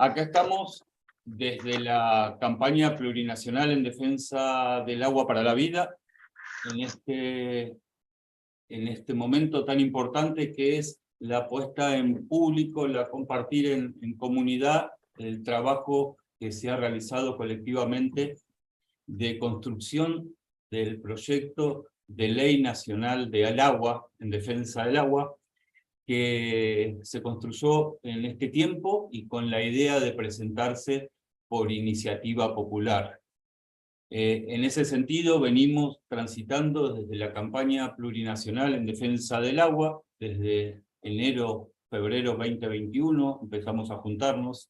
acá estamos desde la campaña plurinacional en defensa del agua para la vida, en este momento tan importante que es la puesta en público, la compartir en comunidad, el trabajo que se ha realizado colectivamente de construcción del proyecto de Ley Nacional del Agua, en defensa del agua, que se construyó en este tiempo y con la idea de presentarse por iniciativa popular. En ese sentido, venimos transitando desde la campaña plurinacional en defensa del agua, desde enero, febrero 2021, empezamos a juntarnos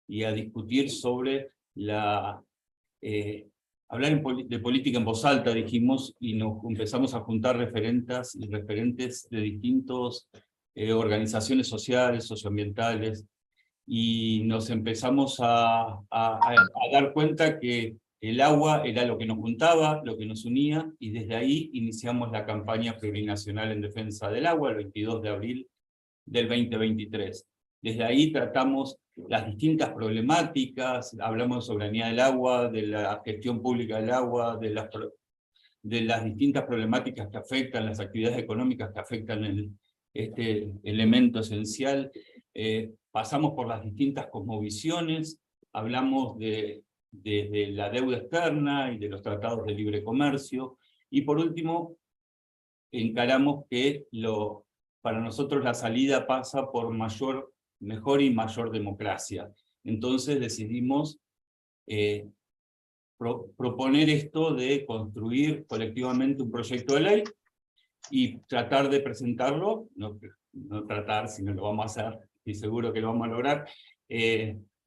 y a discutir sobre hablar de política en voz alta, dijimos, y nos empezamos a juntar referentes y referentes de distintas organizaciones sociales, socioambientales, y nos empezamos a dar cuenta que el agua era lo que nos juntaba, lo que nos unía, y desde ahí iniciamos la campaña plurinacional en defensa del agua, el 22 de abril del 2023. Desde ahí tratamos las distintas problemáticas, hablamos de soberanía del agua, de la gestión pública del agua, de las distintas problemáticas que afectan, las actividades económicas que afectan este elemento esencial. Pasamos por las distintas cosmovisiones, hablamos de la deuda externa y de los tratados de libre comercio, y por último, encaramos que para nosotros la salida pasa por mejor y mayor democracia. Entonces decidimos proponer esto de construir colectivamente un proyecto de ley y tratar de presentarlo, no tratar, sino lo vamos a hacer, y seguro que lo vamos a lograr,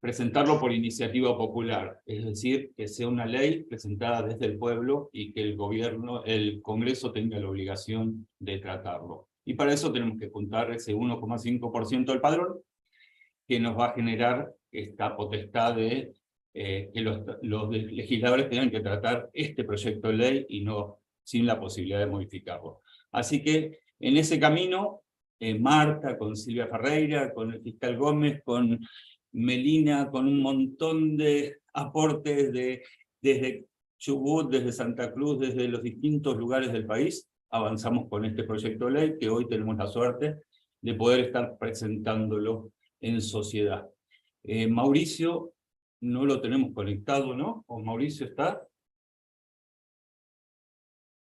presentarlo por iniciativa popular, es decir, que sea una ley presentada desde el pueblo y que el Congreso tenga la obligación de tratarlo. Y para eso tenemos que juntar ese 1,5% del padrón, que nos va a generar esta potestad de que los legisladores tengan que tratar este proyecto de ley y no sin la posibilidad de modificarlo. Así que en ese camino, Marta, con Silvia Ferreira, con el fiscal Gómez, con Melina, con un montón de aportes desde Chubut, desde Santa Cruz, desde los distintos lugares del país, avanzamos con este proyecto de ley, que hoy tenemos la suerte de poder estar presentándolo en sociedad. Mauricio, no lo tenemos conectado, ¿no? ¿O Mauricio está?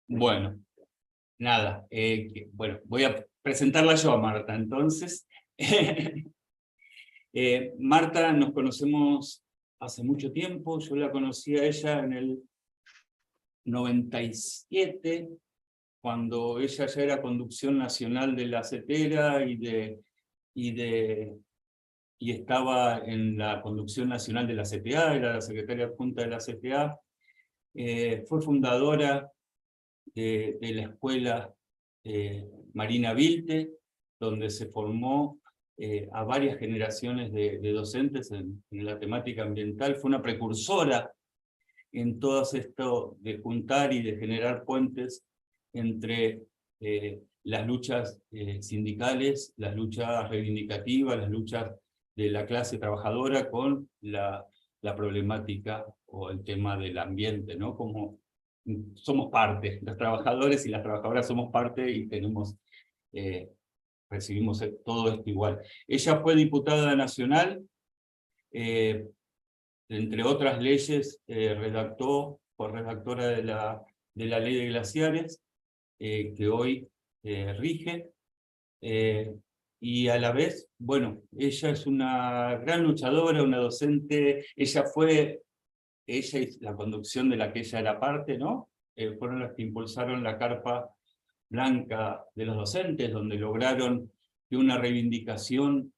Bueno, nada. Bueno, voy a presentarla yo a Marta, entonces. Marta, nos conocemos hace mucho tiempo, yo la conocí a ella en el 97, cuando ella ya era conducción nacional de la CETERA y estaba en la conducción nacional de la CTA, era la secretaria adjunta de la CTA, fue fundadora de la escuela Marina Vilte, donde se formó a varias generaciones de docentes en la temática ambiental, fue una precursora en todo esto de juntar y de generar puentes entre las luchas sindicales, las luchas reivindicativas, las luchas de la clase trabajadora con la problemática o el tema del ambiente, ¿no? Como somos parte, los trabajadores y las trabajadoras somos parte y recibimos todo esto igual. Ella fue diputada nacional, entre otras leyes, fue redactora de la ley de glaciares, que hoy rige, y a la vez, bueno, ella es una gran luchadora, una docente, ella y la conducción de la que ella era parte, ¿no? Fueron las que impulsaron la Carpa Blanca de los docentes, donde lograron que una reivindicación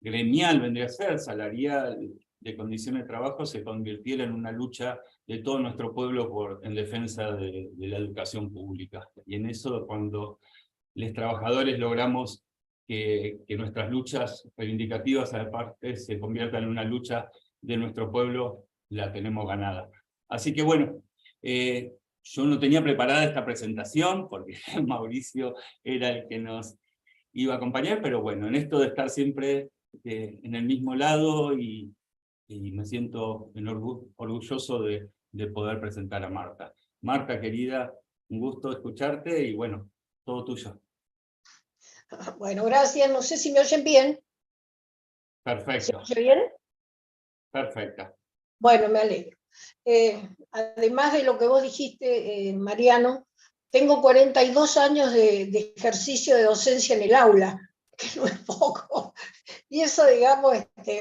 gremial, vendría a ser, salarial, de condiciones de trabajo, se convirtiera en una lucha de todo nuestro pueblo en defensa de la educación pública. Y en eso, cuando los trabajadores logramos que nuestras luchas reivindicativas aparte se conviertan en una lucha de nuestro pueblo, la tenemos ganada. Así que bueno, yo no tenía preparada esta presentación, porque Mauricio era el que nos iba a acompañar, pero bueno, en esto de estar siempre en el mismo lado y me siento orgulloso de poder presentar a Marta. Marta, querida, un gusto escucharte y bueno, todo tuyo. Bueno, gracias. No sé si me oyen bien. Perfecto. ¿Se oye bien? Perfecta. Bueno, me alegro. Además de lo que vos dijiste, Mariano, tengo 42 años de ejercicio de docencia en el aula, que no es poco. Y eso, digamos,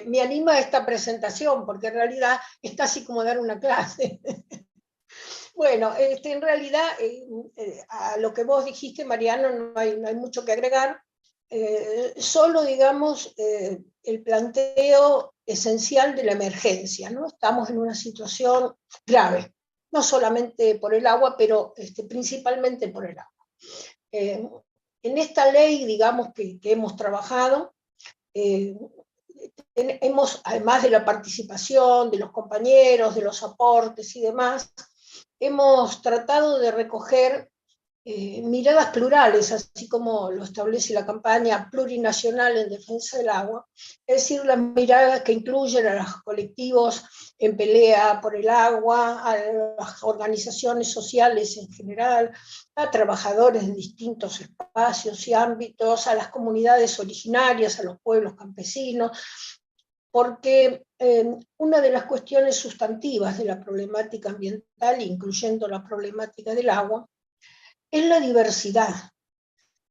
me anima a esta presentación, porque en realidad es casi como dar una clase. Bueno, en realidad, a lo que vos dijiste, Mariano, no hay mucho que agregar. Solo, digamos, el planteo esencial de la emergencia, ¿no? Estamos en una situación grave, no solamente por el agua, pero principalmente por el agua. En esta ley, digamos, que hemos trabajado, además de la participación de los compañeros, de los aportes y demás, hemos tratado de recoger miradas plurales, así como lo establece la campaña plurinacional en defensa del agua, es decir, las miradas que incluyen a los colectivos en pelea por el agua, a las organizaciones sociales en general, a trabajadores de distintos espacios y ámbitos, a las comunidades originarias, a los pueblos campesinos, porque una de las cuestiones sustantivas de la problemática ambiental, incluyendo la problemática del agua, es la diversidad,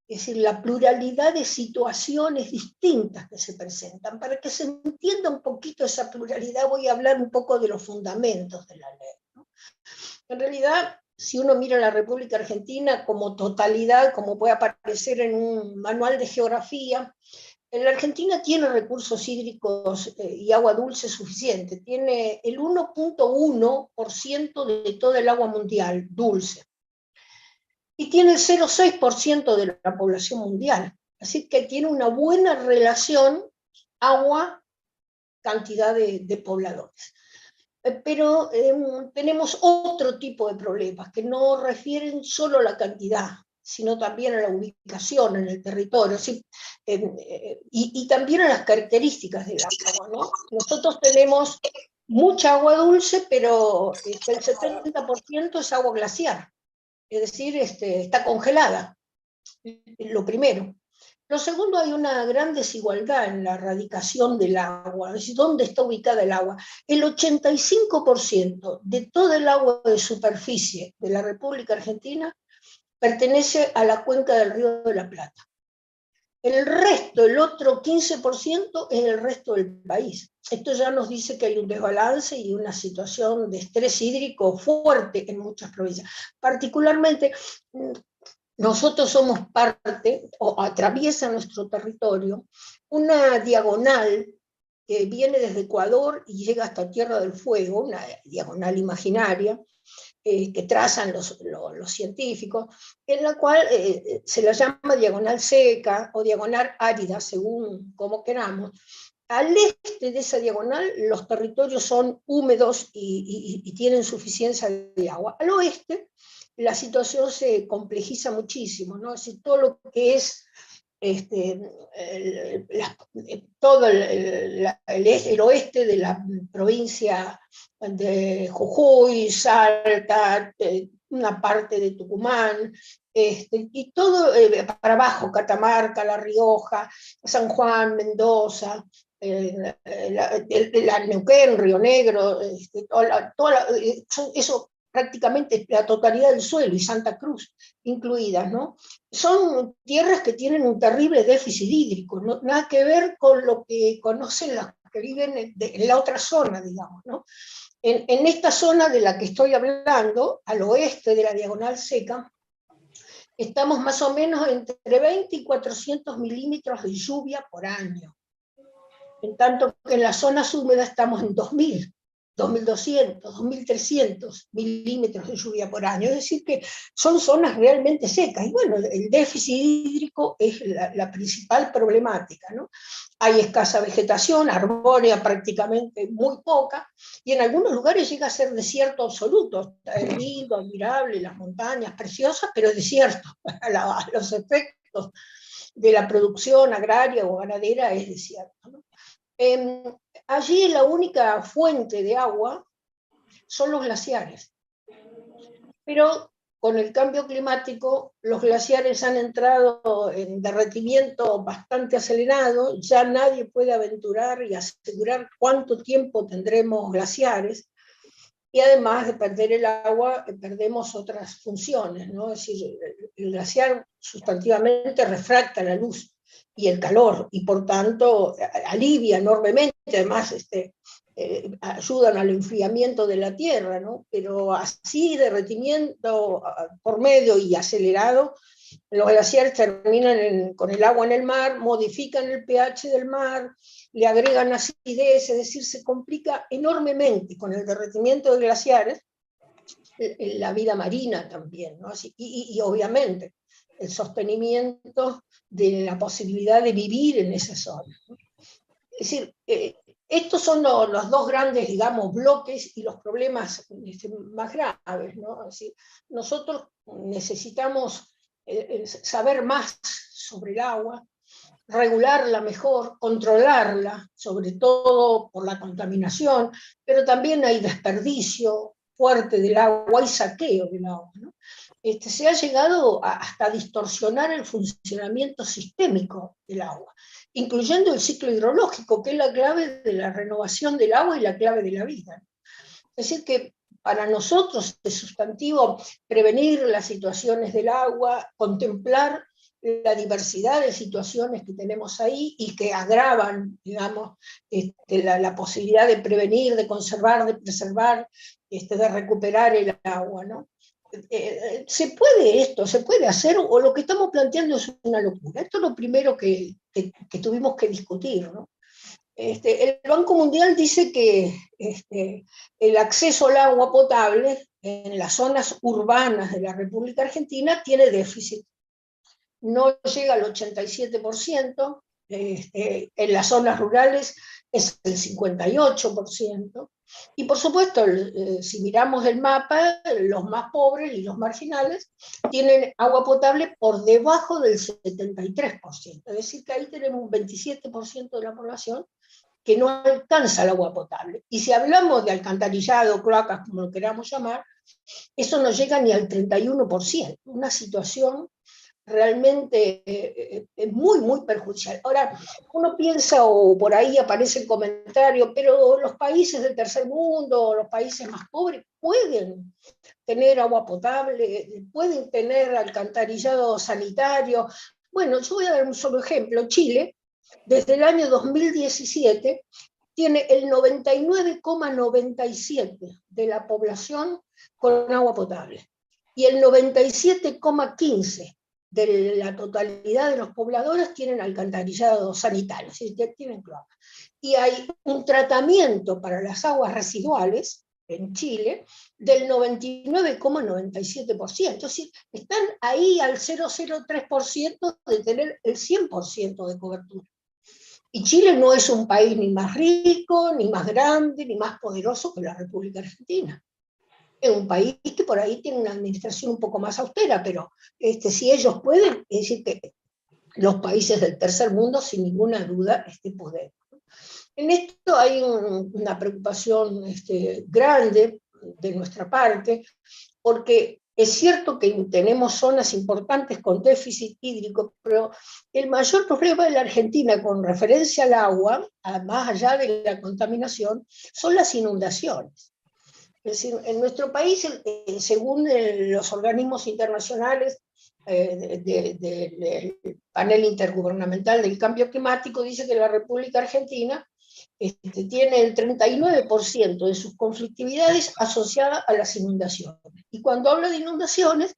es decir, la pluralidad de situaciones distintas que se presentan. Para que se entienda un poquito esa pluralidad, voy a hablar un poco de los fundamentos de la ley, ¿no? En realidad, si uno mira la República Argentina como totalidad, como puede aparecer en un manual de geografía, la Argentina tiene recursos hídricos y agua dulce suficiente, tiene el 1.1% de toda el agua mundial dulce, y tiene el 0,6% de la población mundial. Así que tiene una buena relación agua-cantidad de pobladores. Pero tenemos otro tipo de problemas que no refieren solo a la cantidad, sino también a la ubicación en el territorio, ¿sí? Y también a las características del agua, ¿no? Nosotros tenemos mucha agua dulce, pero el 70% es agua glaciar. Es decir, está congelada, lo primero. Lo segundo, hay una gran desigualdad en la radicación del agua, es decir, ¿dónde está ubicada el agua? El 85% de todo el agua de superficie de la República Argentina pertenece a la cuenca del Río de la Plata. El resto, el otro 15%, es el resto del país. Esto ya nos dice que hay un desbalance y una situación de estrés hídrico fuerte en muchas provincias. Particularmente, nosotros somos parte, o atraviesa nuestro territorio, una diagonal que viene desde Ecuador y llega hasta Tierra del Fuego, una diagonal imaginaria, que trazan los científicos, en la cual se la llama diagonal seca o diagonal árida, según como queramos. Al este de esa diagonal los territorios son húmedos y tienen suficiencia de agua. Al oeste la situación se complejiza muchísimo, ¿no? Es decir, todo lo que es todo el oeste de la provincia de Jujuy, Salta, una parte de Tucumán, y todo para abajo, Catamarca, La Rioja, San Juan, Mendoza, la Neuquén, Río Negro, eso prácticamente la totalidad del suelo, y Santa Cruz incluidas, ¿no? Son tierras que tienen un terrible déficit hídrico, ¿no? Nada que ver con lo que conocen los que viven en la otra zona, digamos, ¿no? En esta zona de la que estoy hablando, al oeste de la diagonal seca, estamos más o menos entre 20 y 400 milímetros de lluvia por año. En tanto que en las zonas húmedas estamos en 2000, 2200, 2300 milímetros de lluvia por año. Es decir, que son zonas realmente secas. Y bueno, el déficit hídrico es la principal problemática, ¿no? Hay escasa vegetación, arbórea prácticamente muy poca, y en algunos lugares llega a ser desierto absoluto. Está lindo, admirable, las montañas preciosas, pero es desierto. A los efectos de la producción agraria o ganadera es desierto, ¿no? Allí la única fuente de agua son los glaciares. Pero con el cambio climático, los glaciares han entrado en derretimiento bastante acelerado, ya nadie puede aventurar y asegurar cuánto tiempo tendremos glaciares, y además de perder el agua, perdemos otras funciones, ¿no? Es decir, el glaciar sustantivamente refracta la luz y el calor, y por tanto alivia enormemente, además ayudan al enfriamiento de la Tierra, ¿no? Pero así derretimiento por medio y acelerado, los glaciares terminan con el agua en el mar, modifican el pH del mar, le agregan acidez, es decir, se complica enormemente con el derretimiento de glaciares la vida marina también, ¿no? Y obviamente el sostenimiento de la posibilidad de vivir en esa zona, ¿no? Es decir, estos son los dos grandes, digamos, bloques y los problemas más graves, ¿no? Es decir, nosotros necesitamos saber más sobre el agua, regularla mejor, controlarla, sobre todo por la contaminación, pero también hay desperdicio fuerte del agua, hay saqueo del agua, ¿no? Se ha llegado hasta distorsionar el funcionamiento sistémico del agua, incluyendo el ciclo hidrológico, que es la clave de la renovación del agua y la clave de la vida. Es decir, que para nosotros es sustantivo prevenir las situaciones del agua, contemplar la diversidad de situaciones que tenemos ahí y que agravan, digamos, la posibilidad de prevenir, de conservar, de preservar, de recuperar el agua, ¿no? Se puede hacer, o lo que estamos planteando es una locura. Esto es lo primero que tuvimos que discutir, ¿no? El Banco Mundial dice que el acceso al agua potable en las zonas urbanas de la República Argentina tiene déficit. No llega al 87%, en las zonas rurales es el 58%, y por supuesto, si miramos el mapa, los más pobres y los marginales tienen agua potable por debajo del 73%, es decir, que ahí tenemos un 27% de la población que no alcanza el agua potable. Y si hablamos de alcantarillado, cloacas, como lo queramos llamar, eso no llega ni al 31%, una situación realmente muy, muy perjudicial. Ahora, uno piensa, o por ahí aparece el comentario, pero los países del tercer mundo, los países más pobres, pueden tener agua potable, pueden tener alcantarillado sanitario. Bueno, yo voy a dar un solo ejemplo. Chile, desde el año 2017, tiene el 99,97% de la población con agua potable y el 97,15% de la totalidad de los pobladores tienen alcantarillado sanitario, es decir, tienen cloaca. Y hay un tratamiento para las aguas residuales en Chile del 99,97%, es decir, están ahí al 0,03% de tener el 100% de cobertura. Y Chile no es un país ni más rico, ni más grande, ni más poderoso que la República Argentina. Es un país que por ahí tiene una administración un poco más austera, pero si ellos pueden, es decir, que los países del tercer mundo, sin ninguna duda, pueden. En esto hay una preocupación grande de nuestra parte, porque es cierto que tenemos zonas importantes con déficit hídrico, pero el mayor problema de la Argentina con referencia al agua, más allá de la contaminación, son las inundaciones. Es decir, en nuestro país, según los organismos internacionales del panel intergubernamental del cambio climático, dice que la República Argentina tiene el 39% de sus conflictividades asociadas a las inundaciones. Y cuando habla de inundaciones,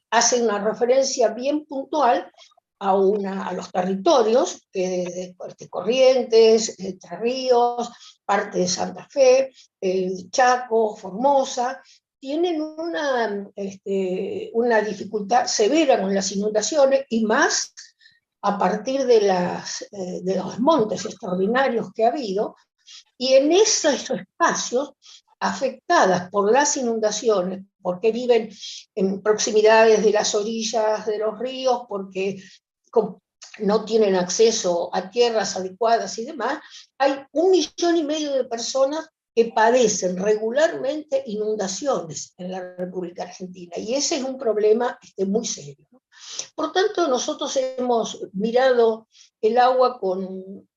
hace una referencia bien puntual a los territorios de Corrientes, Entre Ríos, parte de Santa Fe, Chaco, Formosa, tienen una dificultad severa con las inundaciones, y más a partir de los desmontes extraordinarios que ha habido, y en esos espacios afectadas por las inundaciones, porque viven en proximidades de las orillas de los ríos, porque no tienen acceso a tierras adecuadas y demás, hay 1,5 millones de personas que padecen regularmente inundaciones en la República Argentina, y ese es un problema muy serio, ¿no? Por tanto, nosotros hemos mirado el agua con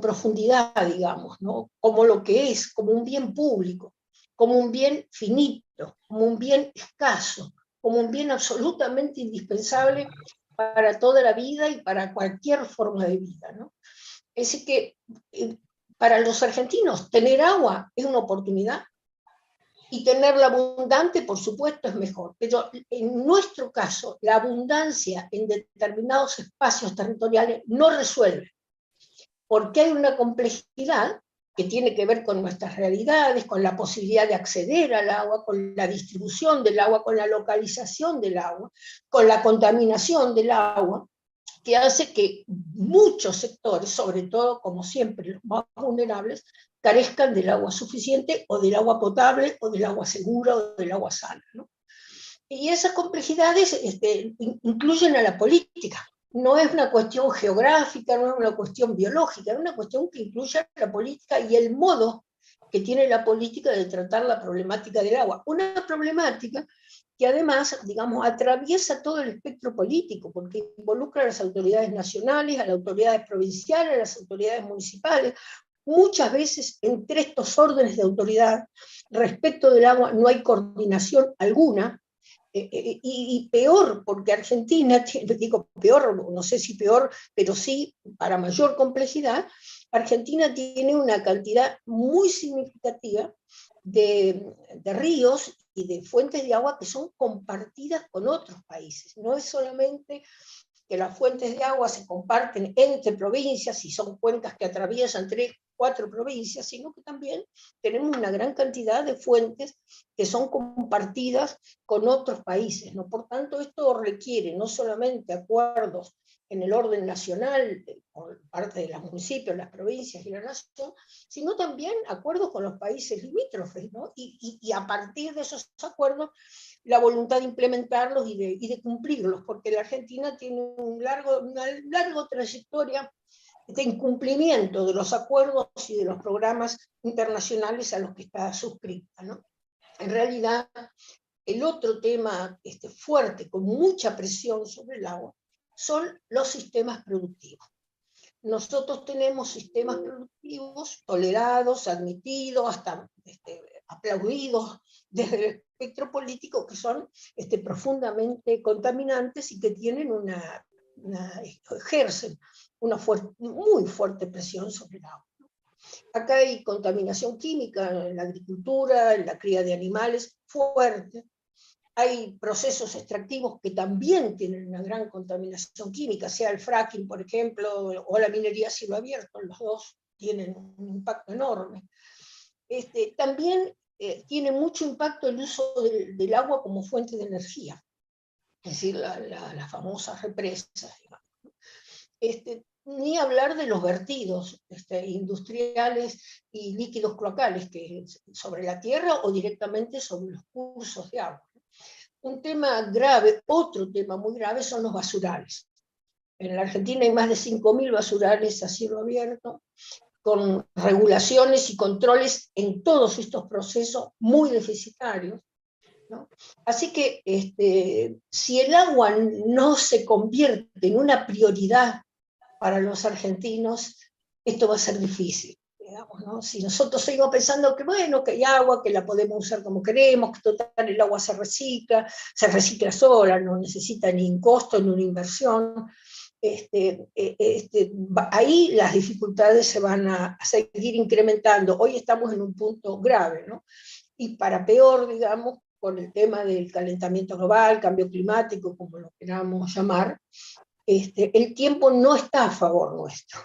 profundidad, digamos, ¿no? Como lo que es, como un bien público, como un bien finito, como un bien escaso, como un bien absolutamente indispensable para toda la vida y para cualquier forma de vida, ¿no? Es decir que para los argentinos tener agua es una oportunidad, y tenerla abundante, por supuesto, es mejor. Pero en nuestro caso, la abundancia en determinados espacios territoriales no resuelve, porque hay una complejidad que tiene que ver con nuestras realidades, con la posibilidad de acceder al agua, con la distribución del agua, con la localización del agua, con la contaminación del agua, que hace que muchos sectores, sobre todo, como siempre, los más vulnerables, carezcan del agua suficiente, o del agua potable, o del agua segura, o del agua sana, ¿no? Y esas complejidades incluyen a la política. No es una cuestión geográfica, no es una cuestión biológica, es una cuestión que incluye a la política y el modo que tiene la política de tratar la problemática del agua. Una problemática que además, digamos, atraviesa todo el espectro político, porque involucra a las autoridades nacionales, a las autoridades provinciales, a las autoridades municipales. Muchas veces entre estos órdenes de autoridad respecto del agua no hay coordinación alguna, y peor, porque Argentina, digo peor, no sé si peor, pero sí para mayor complejidad, Argentina tiene una cantidad muy significativa de ríos y de fuentes de agua que son compartidas con otros países. No es solamente que las fuentes de agua se comparten entre provincias y son cuencas que atraviesan 3, 4 provincias, sino que también tenemos una gran cantidad de fuentes que son compartidas con otros países, ¿no? Por tanto, esto requiere no solamente acuerdos en el orden nacional, por parte de los municipios, las provincias y la nación, sino también acuerdos con los países limítrofes, ¿no? Y a partir de esos acuerdos, la voluntad de implementarlos y de cumplirlos, porque la Argentina tiene una larga trayectoria de incumplimiento de los acuerdos y de los programas internacionales a los que está suscrita, ¿no? En realidad, el otro tema fuerte, con mucha presión sobre el agua, son los sistemas productivos. Nosotros tenemos sistemas productivos tolerados, admitidos, hasta aplaudidos desde el espectro político, que son profundamente contaminantes y que tienen ejercen una muy fuerte presión sobre el agua. Acá hay contaminación química en la agricultura, en la cría de animales, fuerte. Hay procesos extractivos que también tienen una gran contaminación química, sea el fracking, por ejemplo, o la minería a cielo abierto, los dos tienen un impacto enorme. También tiene mucho impacto el uso del agua como fuente de energía, es decir, las famosas represas, digamos. Ni hablar de los vertidos industriales y líquidos cloacales que sobre la tierra o directamente sobre los cursos de agua. Un tema grave, otro tema muy grave, son los basurales. En la Argentina hay más de 5.000 basurales a cielo abierto, con regulaciones y controles en todos estos procesos muy deficitarios, ¿no? Así que si el agua no se convierte en una prioridad para los argentinos, esto va a ser difícil. Digamos, ¿no? Si nosotros seguimos pensando que bueno, que hay agua, que la podemos usar como queremos, que total el agua se recicla sola, no necesita ni un costo ni una inversión, ahí las dificultades se van a seguir incrementando. Hoy estamos en un punto grave, ¿no? Y para peor, digamos, con el tema del calentamiento global, cambio climático, como lo queramos llamar, el tiempo no está a favor nuestro.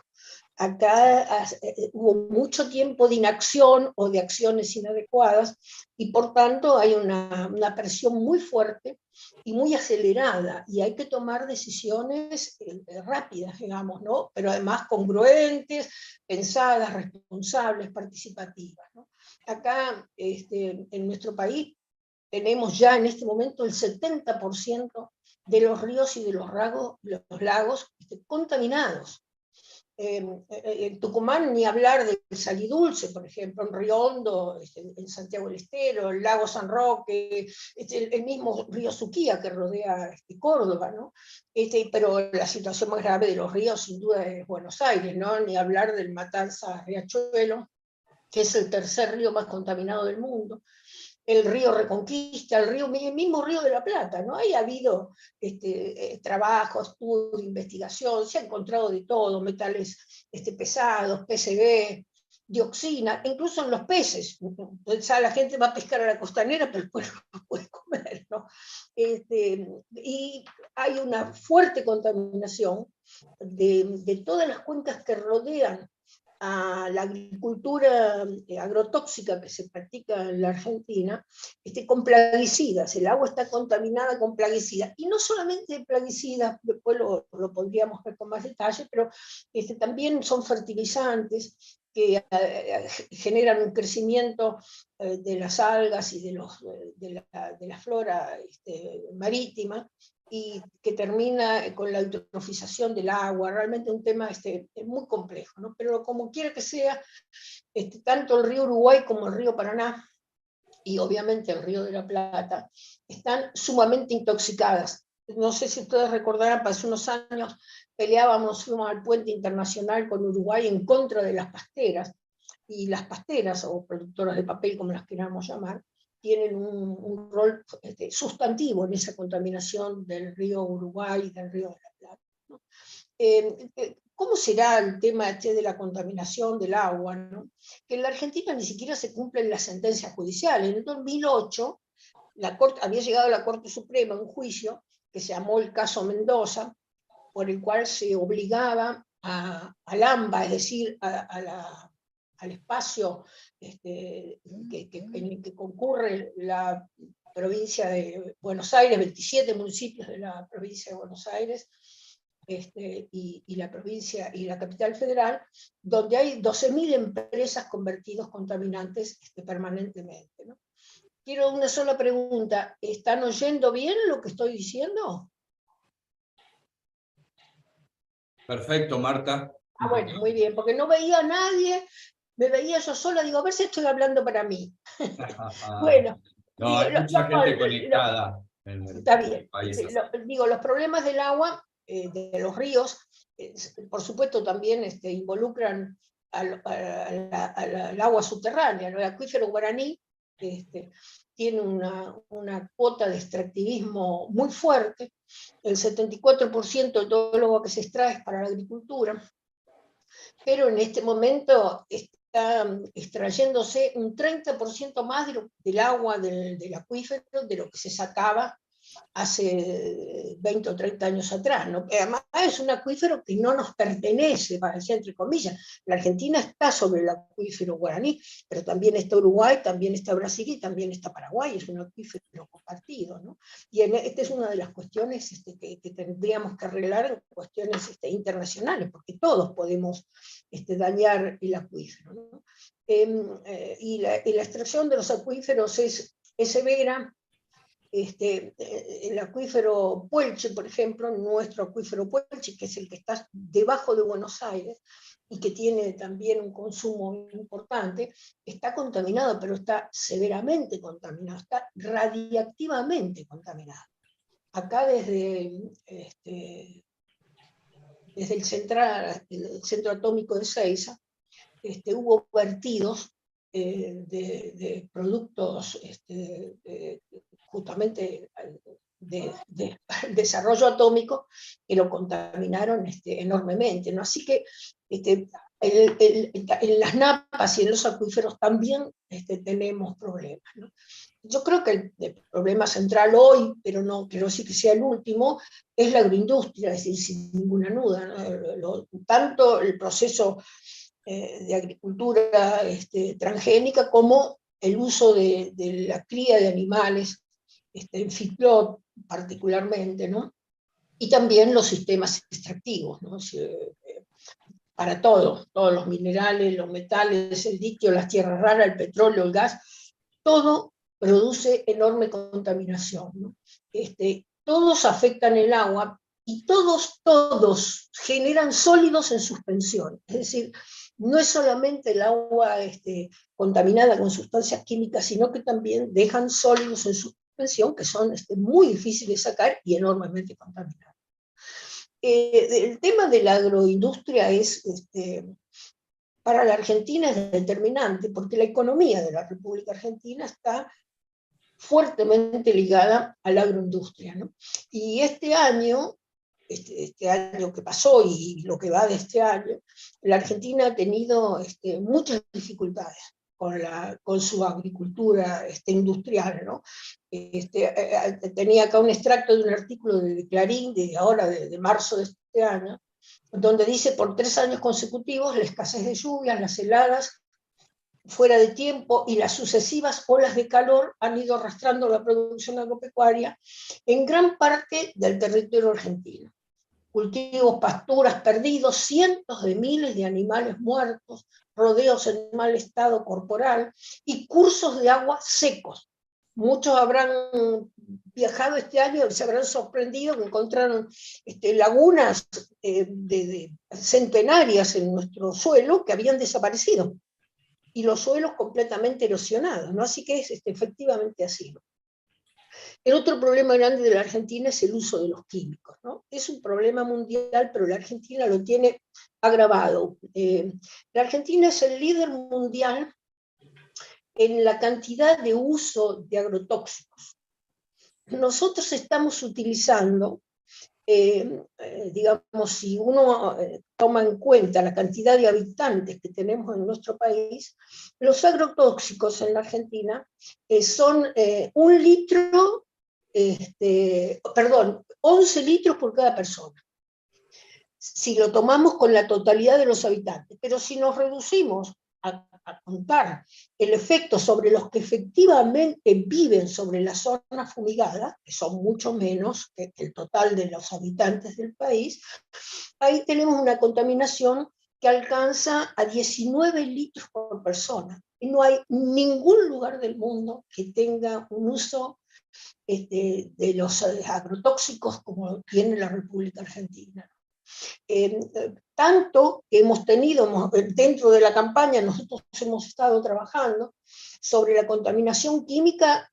Acá hubo mucho tiempo de inacción o de acciones inadecuadas, y por tanto hay una presión muy fuerte y muy acelerada, y hay que tomar decisiones rápidas, digamos, ¿no? Pero además congruentes, pensadas, responsables, participativas, ¿no? Acá, en nuestro país, tenemos ya en este momento el 70% de los ríos y de los lagos contaminados. En Tucumán, ni hablar del Salidulce, por ejemplo, en Río Hondo, en Santiago del Estero, el lago San Roque, el mismo río Suquía que rodea Córdoba, ¿no? Pero la situación más grave de los ríos, sin duda, es Buenos Aires, ¿no? Ni hablar del Matanza-Riachuelo, que es el tercer río más contaminado del mundo. El río Reconquista, el mismo río de la Plata, ¿no? Ahí ha habido trabajo, estudio, investigación, se ha encontrado de todo, metales pesados, PCB, dioxina, incluso en los peces. Entonces, la gente va a pescar a la costanera, pero después no lo puede comer, ¿no? Y hay una fuerte contaminación de todas las cuencas que rodean a la agricultura agrotóxica que se practica en la Argentina, con plaguicidas. El agua está contaminada con plaguicidas, y no solamente plaguicidas, después lo podríamos ver con más detalle, pero también son fertilizantes que generan un crecimiento de las algas y de la flora marítima, y que termina con la eutrofización del agua. Realmente un tema muy complejo, ¿no? Pero como quiera que sea, tanto el río Uruguay como el río Paraná, y obviamente el río de la Plata, están sumamente intoxicadas. No sé si ustedes recordarán, hace unos años fuimos al puente internacional con Uruguay en contra de las pasteras, y las pasteras, o productoras de papel, como las queramos llamar, tienen un rol sustantivo en esa contaminación del río Uruguay y del río de la Plata, ¿no? ¿Cómo será el tema de la contaminación del agua, ¿no? Que en la Argentina ni siquiera se cumplen las sentencias judiciales. En el 2008 había llegado a la Corte Suprema un juicio que se llamó el caso Mendoza, por el cual se obligaba al AMBA, es decir, al espacio que concurre la provincia de Buenos Aires, 27 municipios de la provincia de Buenos Aires, y la provincia y la capital federal, donde hay 12.000 empresas convertidos contaminantes permanentemente, ¿no? Quiero una sola pregunta: ¿están oyendo bien lo que estoy diciendo? Perfecto, Marta. Bueno, muy bien, porque no veía a nadie, me veía yo sola, digo, a ver si estoy hablando para mí. Bueno, No, hay mucha gente conectada está en el bien. país. Los problemas del agua, de los ríos, por supuesto también involucran al agua subterránea, ¿no? El acuífero guaraní tiene una cuota de extractivismo muy fuerte. El 74% de todo el agua que se extrae es para la agricultura, pero en este momento está extrayéndose un 30% más del agua del acuífero de lo que se sacaba hace 20 o 30 años atrás, ¿no? Además es un acuífero que no nos pertenece, para decir entre comillas. La Argentina está sobre el acuífero guaraní, pero también está Uruguay, también está Brasil y también está Paraguay, es un acuífero compartido, ¿no? Y esta es una de las cuestiones que tendríamos que arreglar en cuestiones internacionales, porque todos podemos dañar el acuífero, ¿no? Y la extracción de los acuíferos es severa. El acuífero Puelche, por ejemplo, nuestro acuífero Puelche, que es el que está debajo de Buenos Aires y que tiene también un consumo importante, está contaminado, pero está severamente contaminado, está radiactivamente contaminado. Acá desde el centro atómico de Seiza, hubo vertidos de productos justamente de desarrollo atómico, que lo contaminaron enormemente, ¿no? Así que en las napas y en los acuíferos también tenemos problemas, ¿no? Yo creo que el problema central hoy, pero no quiero decir que sea el último, es la agroindustria, es decir, sin ninguna duda, ¿no? Tanto el proceso de agricultura transgénica como el uso de la cría de animales, en feedlot particularmente, ¿no? Y también los sistemas extractivos, ¿no? Para todos los minerales, los metales, el litio, las tierras raras, el petróleo, el gas, todo produce enorme contaminación, ¿no? todos afectan el agua y todos generan sólidos en suspensión. Es decir, no es solamente el agua contaminada con sustancias químicas, sino que también dejan sólidos en suspensión que son muy difíciles de sacar y enormemente contaminados. El tema de la agroindustria es, para la Argentina es determinante, porque la economía de la República Argentina está fuertemente ligada a la agroindustria, ¿no? Y este año que pasó y lo que va de este año, la Argentina ha tenido muchas dificultades con su agricultura industrial, ¿no? Tenía acá un extracto de un artículo de Clarín de marzo de este año, donde dice: por 3 años consecutivos la escasez de lluvias, las heladas fuera de tiempo y las sucesivas olas de calor han ido arrastrando la producción agropecuaria en gran parte del territorio argentino. Cultivos, pasturas perdidos, cientos de miles de animales muertos, rodeos en mal estado corporal y cursos de agua secos. Muchos habrán viajado este año y se habrán sorprendido que encontraron lagunas centenarias en nuestro suelo que habían desaparecido, y los suelos completamente erosionados, ¿no? Así que es efectivamente así, ¿no? El otro problema grande de la Argentina es el uso de los químicos, ¿no? Es un problema mundial, pero la Argentina lo tiene agravado. La Argentina es el líder mundial en la cantidad de uso de agrotóxicos. Nosotros estamos utilizando, digamos, si uno toma en cuenta la cantidad de habitantes que tenemos en nuestro país, los agrotóxicos en la Argentina son 11 litros por cada persona, si lo tomamos con la totalidad de los habitantes. Pero si nos reducimos a contar el efecto sobre los que efectivamente viven sobre la zona fumigada, que son mucho menos que el total de los habitantes del país, ahí tenemos una contaminación que alcanza a 19 litros por persona. Y no hay ningún lugar del mundo que tenga un uso de los agrotóxicos como tiene la República Argentina. Tanto que hemos tenido, dentro de la campaña, nosotros hemos estado trabajando sobre la contaminación química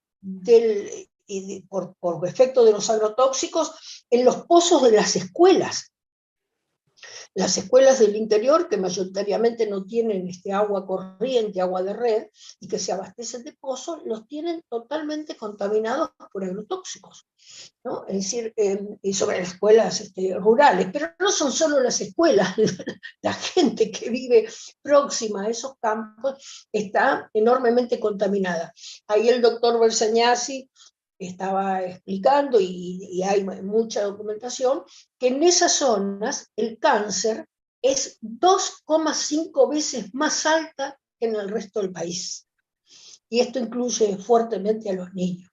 por efecto de los agrotóxicos en los pozos de las escuelas. Las escuelas del interior, que mayoritariamente no tienen agua corriente, agua de red, y que se abastecen de pozos, los tienen totalmente contaminados por agrotóxicos, ¿no? Es decir, y sobre las escuelas rurales, pero no son solo las escuelas, la gente que vive próxima a esos campos está enormemente contaminada. Ahí el doctor Bersagnasi estaba explicando, y hay mucha documentación, que en esas zonas el cáncer es 2,5 veces más alta que en el resto del país. Y esto incluye fuertemente a los niños.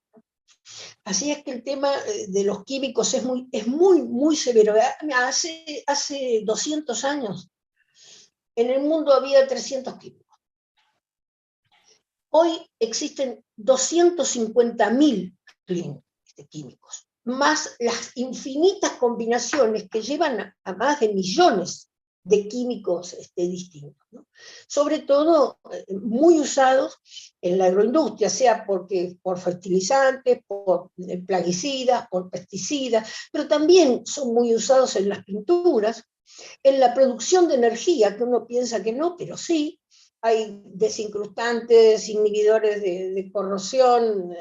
Así es que el tema de los químicos es muy severo. Hace 200 años en el mundo había 300 químicos. Hoy existen 250.000 químicos, más las infinitas combinaciones que llevan a más de millones de químicos distintos, ¿no? Sobre todo muy usados en la agroindustria, sea por fertilizantes, por plaguicidas, por pesticidas, pero también son muy usados en las pinturas, en la producción de energía, que uno piensa que no, pero sí. Hay desincrustantes, inhibidores de corrosión,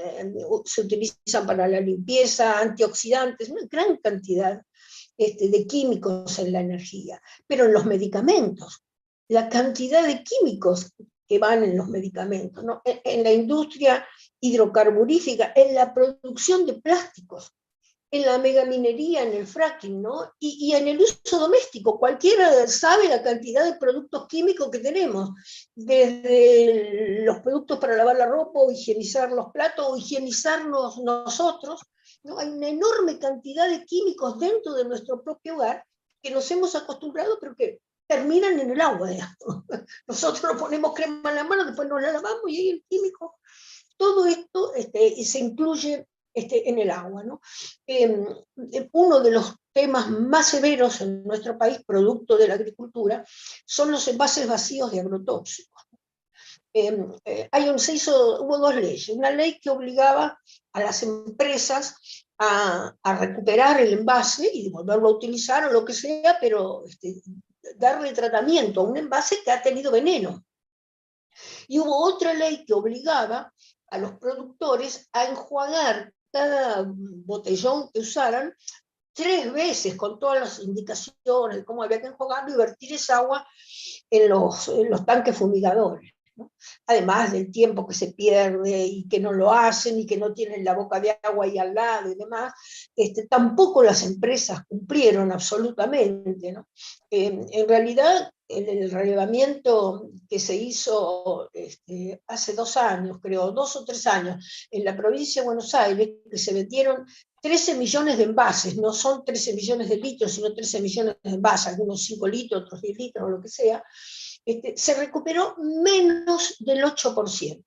se utilizan para la limpieza, antioxidantes, una gran cantidad de químicos en la energía. Pero en los medicamentos, la cantidad de químicos que van en los medicamentos, ¿no? En la industria hidrocarburífica, en la producción de plásticos, en la megaminería, en el fracking, ¿no? Y en el uso doméstico. Cualquiera sabe la cantidad de productos químicos que tenemos, desde los productos para lavar la ropa, o higienizar los platos, o higienizarnos nosotros, ¿no? Hay una enorme cantidad de químicos dentro de nuestro propio hogar que nos hemos acostumbrado, pero que terminan en el agua, digamos. Nosotros nos ponemos crema en la mano, después nos la lavamos y ahí el químico. Todo esto se incluye en el agua, ¿no? Uno de los temas más severos en nuestro país, producto de la agricultura, son los envases vacíos de agrotóxicos. Hubo dos leyes. Una ley que obligaba a las empresas a recuperar el envase y volverlo a utilizar o lo que sea, pero darle tratamiento a un envase que ha tenido veneno. Y hubo otra ley que obligaba a los productores a enjuagar cada botellón que usaran 3 veces con todas las indicaciones de cómo había que enjuagarlo y vertir esa agua en los tanques fumigadores, ¿no? Además del tiempo que se pierde y que no lo hacen y que no tienen la boca de agua ahí al lado y demás, tampoco las empresas cumplieron absolutamente, ¿no? En realidad, el relevamiento que se hizo hace 2 años, creo, 2 o 3 años, en la provincia de Buenos Aires, que se vendieron 13 millones de envases, no son 13 millones de litros, sino 13 millones de envases, algunos 5 litros, otros 10 litros, o lo que sea, se recuperó menos del 8%.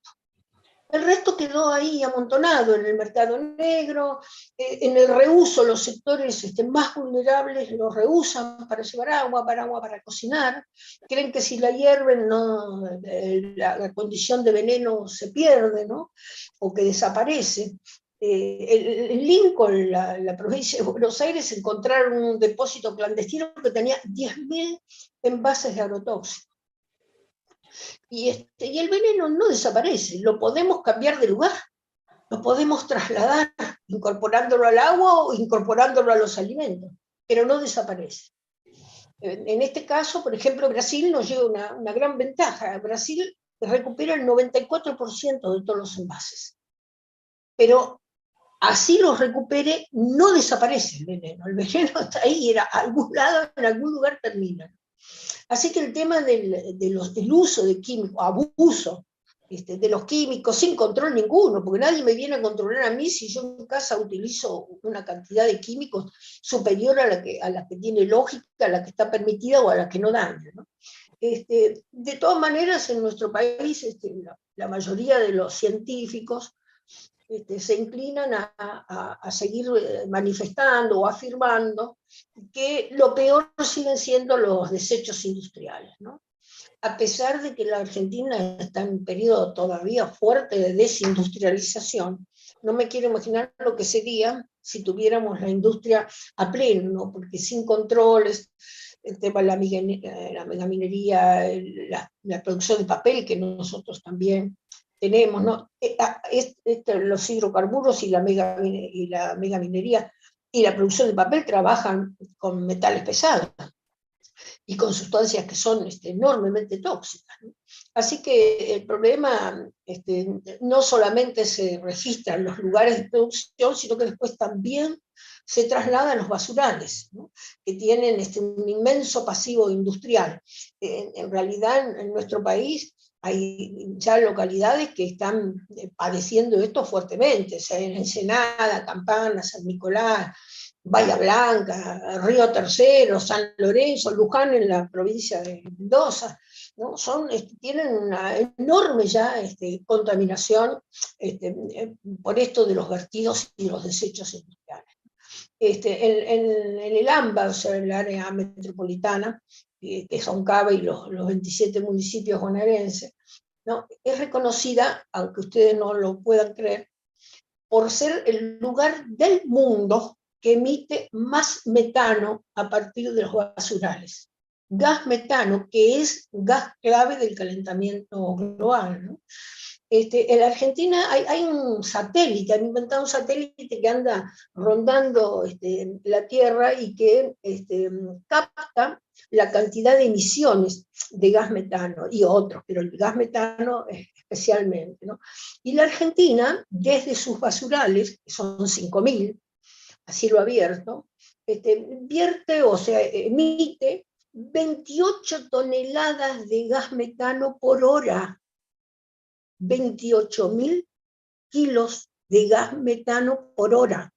El resto quedó ahí amontonado en el mercado negro, en el reuso, los sectores más vulnerables lo reusan para llevar agua para cocinar, creen que si la hierven no, la condición de veneno se pierde, ¿no? O que desaparece. En Lincoln, la provincia de Buenos Aires, encontraron un depósito clandestino que tenía 10.000 envases de agrotóxicos. Y el veneno no desaparece, lo podemos cambiar de lugar, lo podemos trasladar incorporándolo al agua o incorporándolo a los alimentos, pero no desaparece. En este caso, por ejemplo, Brasil nos lleva una gran ventaja. Brasil recupera el 94% de todos los envases, pero así los recupere, no desaparece el veneno. El veneno está ahí, en algún lado, en algún lugar termina. Así que el tema del uso de químicos, abuso de los químicos, sin control ninguno, porque nadie me viene a controlar a mí si yo en casa utilizo una cantidad de químicos superior a la que tiene lógica, a la que está permitida o a la que no daña, ¿no? De todas maneras, en nuestro país, la mayoría de los científicos se inclinan a seguir manifestando o afirmando que lo peor siguen siendo los desechos industriales, ¿no? A pesar de que la Argentina está en un periodo todavía fuerte de desindustrialización, no me quiero imaginar lo que sería si tuviéramos la industria a pleno, ¿no? Porque sin controles, el tema de la megaminería, la producción de papel, que nosotros también tenemos, ¿no? Los hidrocarburos y la megaminería y la producción de papel trabajan con metales pesados y con sustancias que son enormemente tóxicas, ¿no? Así que el problema no solamente se registra en los lugares de producción, sino que después también se traslada a los basurales, ¿no? Que tienen un inmenso pasivo industrial. En realidad, en nuestro país hay ya localidades que están padeciendo esto fuertemente, o sea, en Ensenada, Campana, San Nicolás, Bahía Blanca, Río Tercero, San Lorenzo, Luján en la provincia de Mendoza, ¿no? Tienen una enorme ya contaminación por esto de los vertidos y los desechos industriales. En el AMBA, o sea, el área metropolitana, que son Cava y los 27 municipios bonaerenses, ¿no? Es reconocida, aunque ustedes no lo puedan creer, por ser el lugar del mundo que emite más metano a partir de los basurales. Gas metano, que es gas clave del calentamiento global, ¿no? En la Argentina hay un satélite, han inventado un satélite que anda rondando la Tierra y que capta la cantidad de emisiones de gas metano y otros, pero el gas metano especialmente, ¿no? Y la Argentina, desde sus basurales, que son 5.000, a cielo abierto, vierte, o sea, emite 28 toneladas de gas metano por hora. 28.000 kilos de gas metano por hora.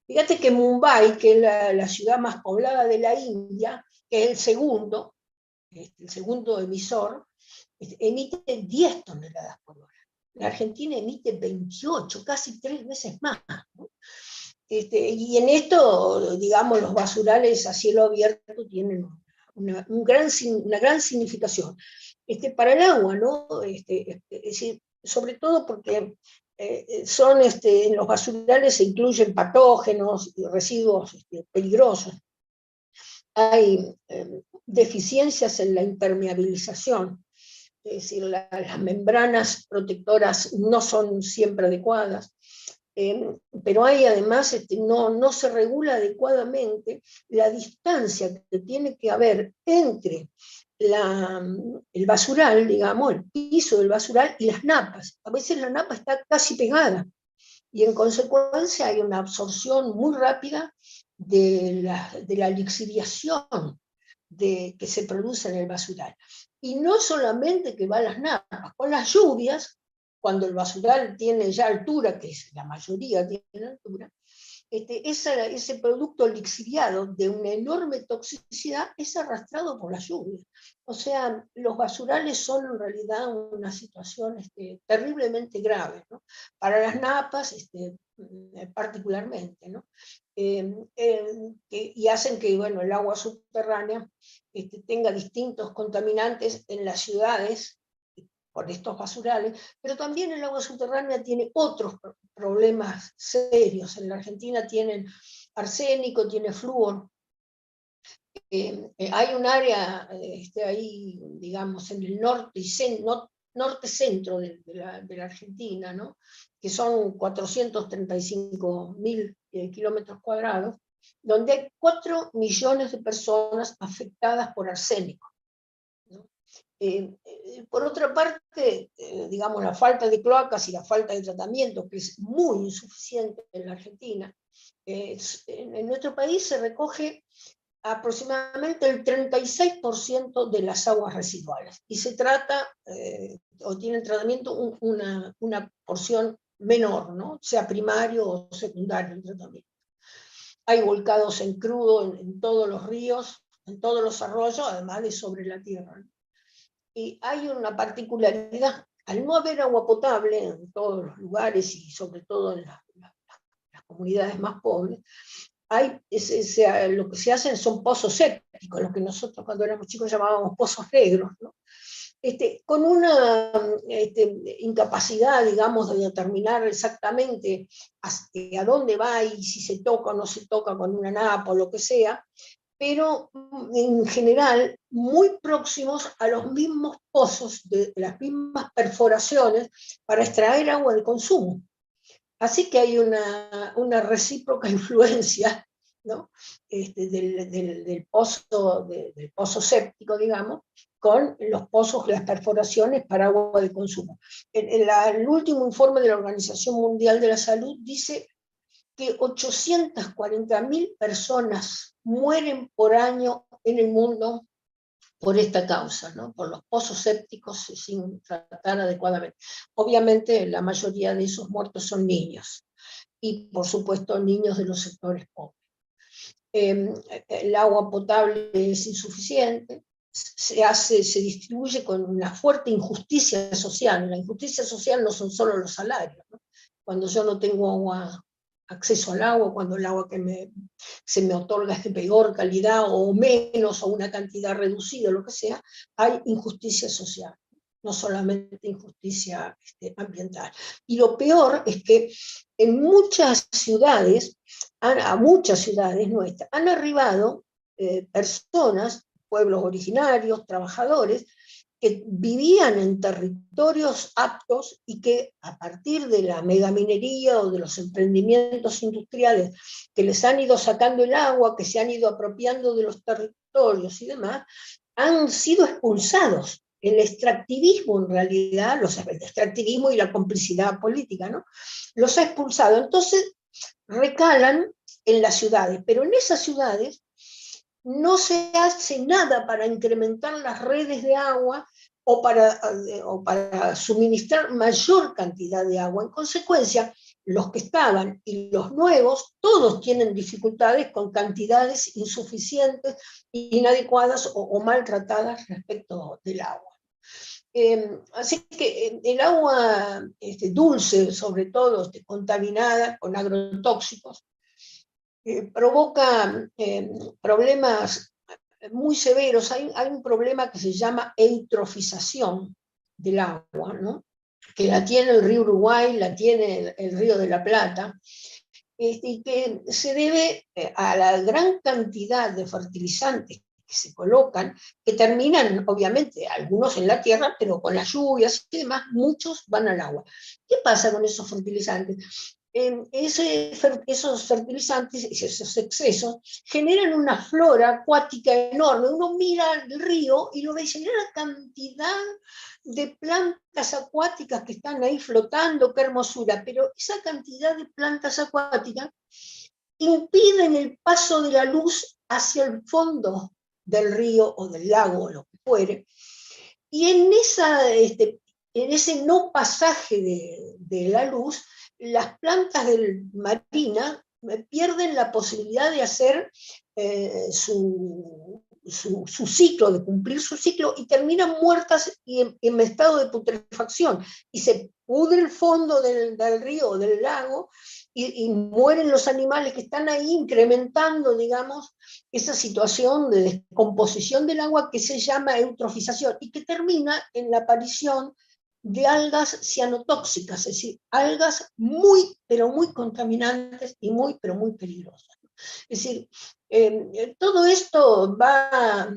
Fíjate que Mumbai, que es la ciudad más poblada de la India, que es el segundo emisor, emite 10 toneladas por hora. La Argentina emite 28, casi 3 veces más, ¿no? Y en esto, digamos, los basurales a cielo abierto tienen una gran significación. Para el agua, ¿no? Es decir, sobre todo porque en los basurales se incluyen patógenos y residuos peligrosos. Hay deficiencias en la impermeabilización, es decir, las membranas protectoras no son siempre adecuadas. Pero hay además, no se regula adecuadamente la distancia que tiene que haber entre el basural, digamos, el piso del basural y las napas. A veces la napa está casi pegada y en consecuencia hay una absorción muy rápida de la lixiviación que se produce en el basural. Y no solamente que va a las napas, con las lluvias, cuando el basural tiene ya altura, que es la mayoría tiene altura, ese producto lixiviado de una enorme toxicidad es arrastrado por la lluvia. O sea, los basurales son en realidad una situación terriblemente grave, ¿no? Para las napas particularmente, ¿no? Y hacen que, bueno, el agua subterránea tenga distintos contaminantes en las ciudades por estos basurales, pero también el agua subterránea tiene otros problemas serios. En la Argentina tienen arsénico, tiene flúor. Hay un área ahí, digamos, en el norte y norte-centro de la Argentina, ¿no? Que son 435.000 kilómetros cuadrados, donde hay 4 millones de personas afectadas por arsénico. Por otra parte, digamos, la falta de cloacas y la falta de tratamiento, que es muy insuficiente en la Argentina, en nuestro país se recoge aproximadamente el 36% de las aguas residuales, y se trata, o tienen tratamiento una porción menor, ¿no? Sea primario o secundario el tratamiento. Hay volcados en crudo en todos los ríos, en todos los arroyos, además de sobre la tierra, ¿no? Y hay una particularidad: al no haber agua potable en todos los lugares y sobre todo en las comunidades más pobres, lo que se hacen son pozos sépticos, lo que nosotros cuando éramos chicos llamábamos pozos negros, ¿no? Con una incapacidad, digamos, de determinar exactamente a dónde va y si se toca o no se toca con una napa o lo que sea, pero en general muy próximos a los mismos pozos, de las mismas perforaciones para extraer agua de consumo. Así que hay una recíproca influencia, ¿no? del pozo séptico, digamos, con los pozos, las perforaciones para agua de consumo. El último informe de la Organización Mundial de la Salud dice que 840.000 personas mueren por año en el mundo por esta causa, ¿no? Por los pozos sépticos sin tratar adecuadamente. Obviamente la mayoría de esos muertos son niños, y por supuesto niños de los sectores pobres. El agua potable es insuficiente, se distribuye con una fuerte injusticia social. La injusticia social no son solo los salarios, ¿no? Cuando yo no tengo acceso al agua, cuando el agua que se me otorga es de peor calidad o menos, o una cantidad reducida, lo que sea, hay injusticia social, no solamente injusticia ambiental. Y lo peor es que en muchas ciudades, a muchas ciudades nuestras, han arribado personas, pueblos originarios, trabajadores, que vivían en territorios aptos y que a partir de la megaminería o de los emprendimientos industriales que les han ido sacando el agua, que se han ido apropiando de los territorios y demás, han sido expulsados. El extractivismo, en realidad, el extractivismo y la complicidad política, ¿no? Los ha expulsado. Entonces recalan en las ciudades, pero en esas ciudades no se hace nada para incrementar las redes de agua o para suministrar mayor cantidad de agua. En consecuencia, los que estaban y los nuevos, todos tienen dificultades con cantidades insuficientes, inadecuadas o maltratadas respecto del agua. Así que el agua dulce, sobre todo contaminada con agrotóxicos, provoca problemas muy severos. Hay un problema que se llama eutrofización del agua, ¿no? Que la tiene el río Uruguay, la tiene el río de la Plata, y que se debe a la gran cantidad de fertilizantes que se colocan, que terminan, obviamente, algunos en la tierra, pero con las lluvias y demás, muchos van al agua. ¿Qué pasa con esos fertilizantes? Esos fertilizantes, esos excesos, generan una flora acuática enorme. Uno mira el río y lo ve, y mira la cantidad de plantas acuáticas que están ahí flotando, qué hermosura, pero esa cantidad de plantas acuáticas impiden el paso de la luz hacia el fondo del río o del lago o lo que fuere. Y en ese no pasaje de la luz, las plantas marinas pierden la posibilidad de hacer su ciclo, de cumplir su ciclo, y terminan muertas y en estado de putrefacción. Y se pudre el fondo del río o del lago, y mueren los animales que están ahí, incrementando, digamos, esa situación de descomposición del agua que se llama eutrofización, y que termina en la aparición de algas cianotóxicas, es decir, algas muy, pero muy contaminantes y muy, pero muy peligrosas. Es decir, todo esto va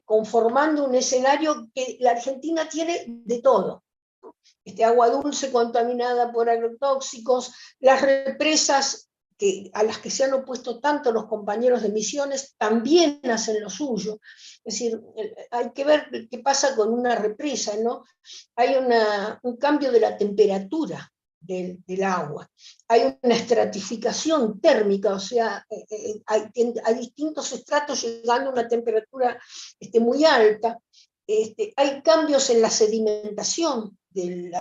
conformando un escenario que la Argentina tiene de todo. Agua dulce contaminada por agrotóxicos, las represas a las que se han opuesto tanto los compañeros de Misiones también hacen lo suyo. Es decir, hay que ver qué pasa con una represa, ¿no? Hay un cambio de la temperatura del agua, hay una estratificación térmica, o sea, hay distintos estratos llegando a una temperatura muy alta. Hay cambios en la sedimentación del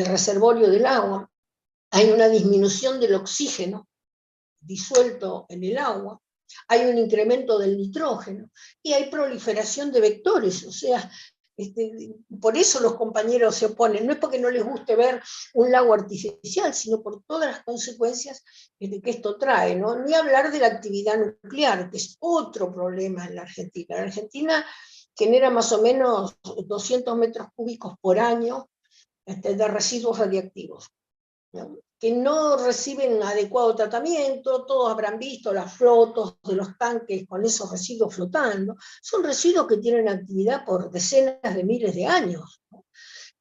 reservorio del agua, hay una disminución del oxígeno disuelto en el agua, hay un incremento del nitrógeno y hay proliferación de vectores. O sea, por eso los compañeros se oponen, no es porque no les guste ver un lago artificial, sino por todas las consecuencias que esto trae, ¿no? Ni hablar de la actividad nuclear, que es otro problema en la Argentina. La Argentina genera más o menos 200 metros cúbicos por año de residuos radiactivos, ¿no? Que no reciben adecuado tratamiento. Todos habrán visto las fotos de los tanques con esos residuos flotando. Son residuos que tienen actividad por decenas de miles de años, ¿no?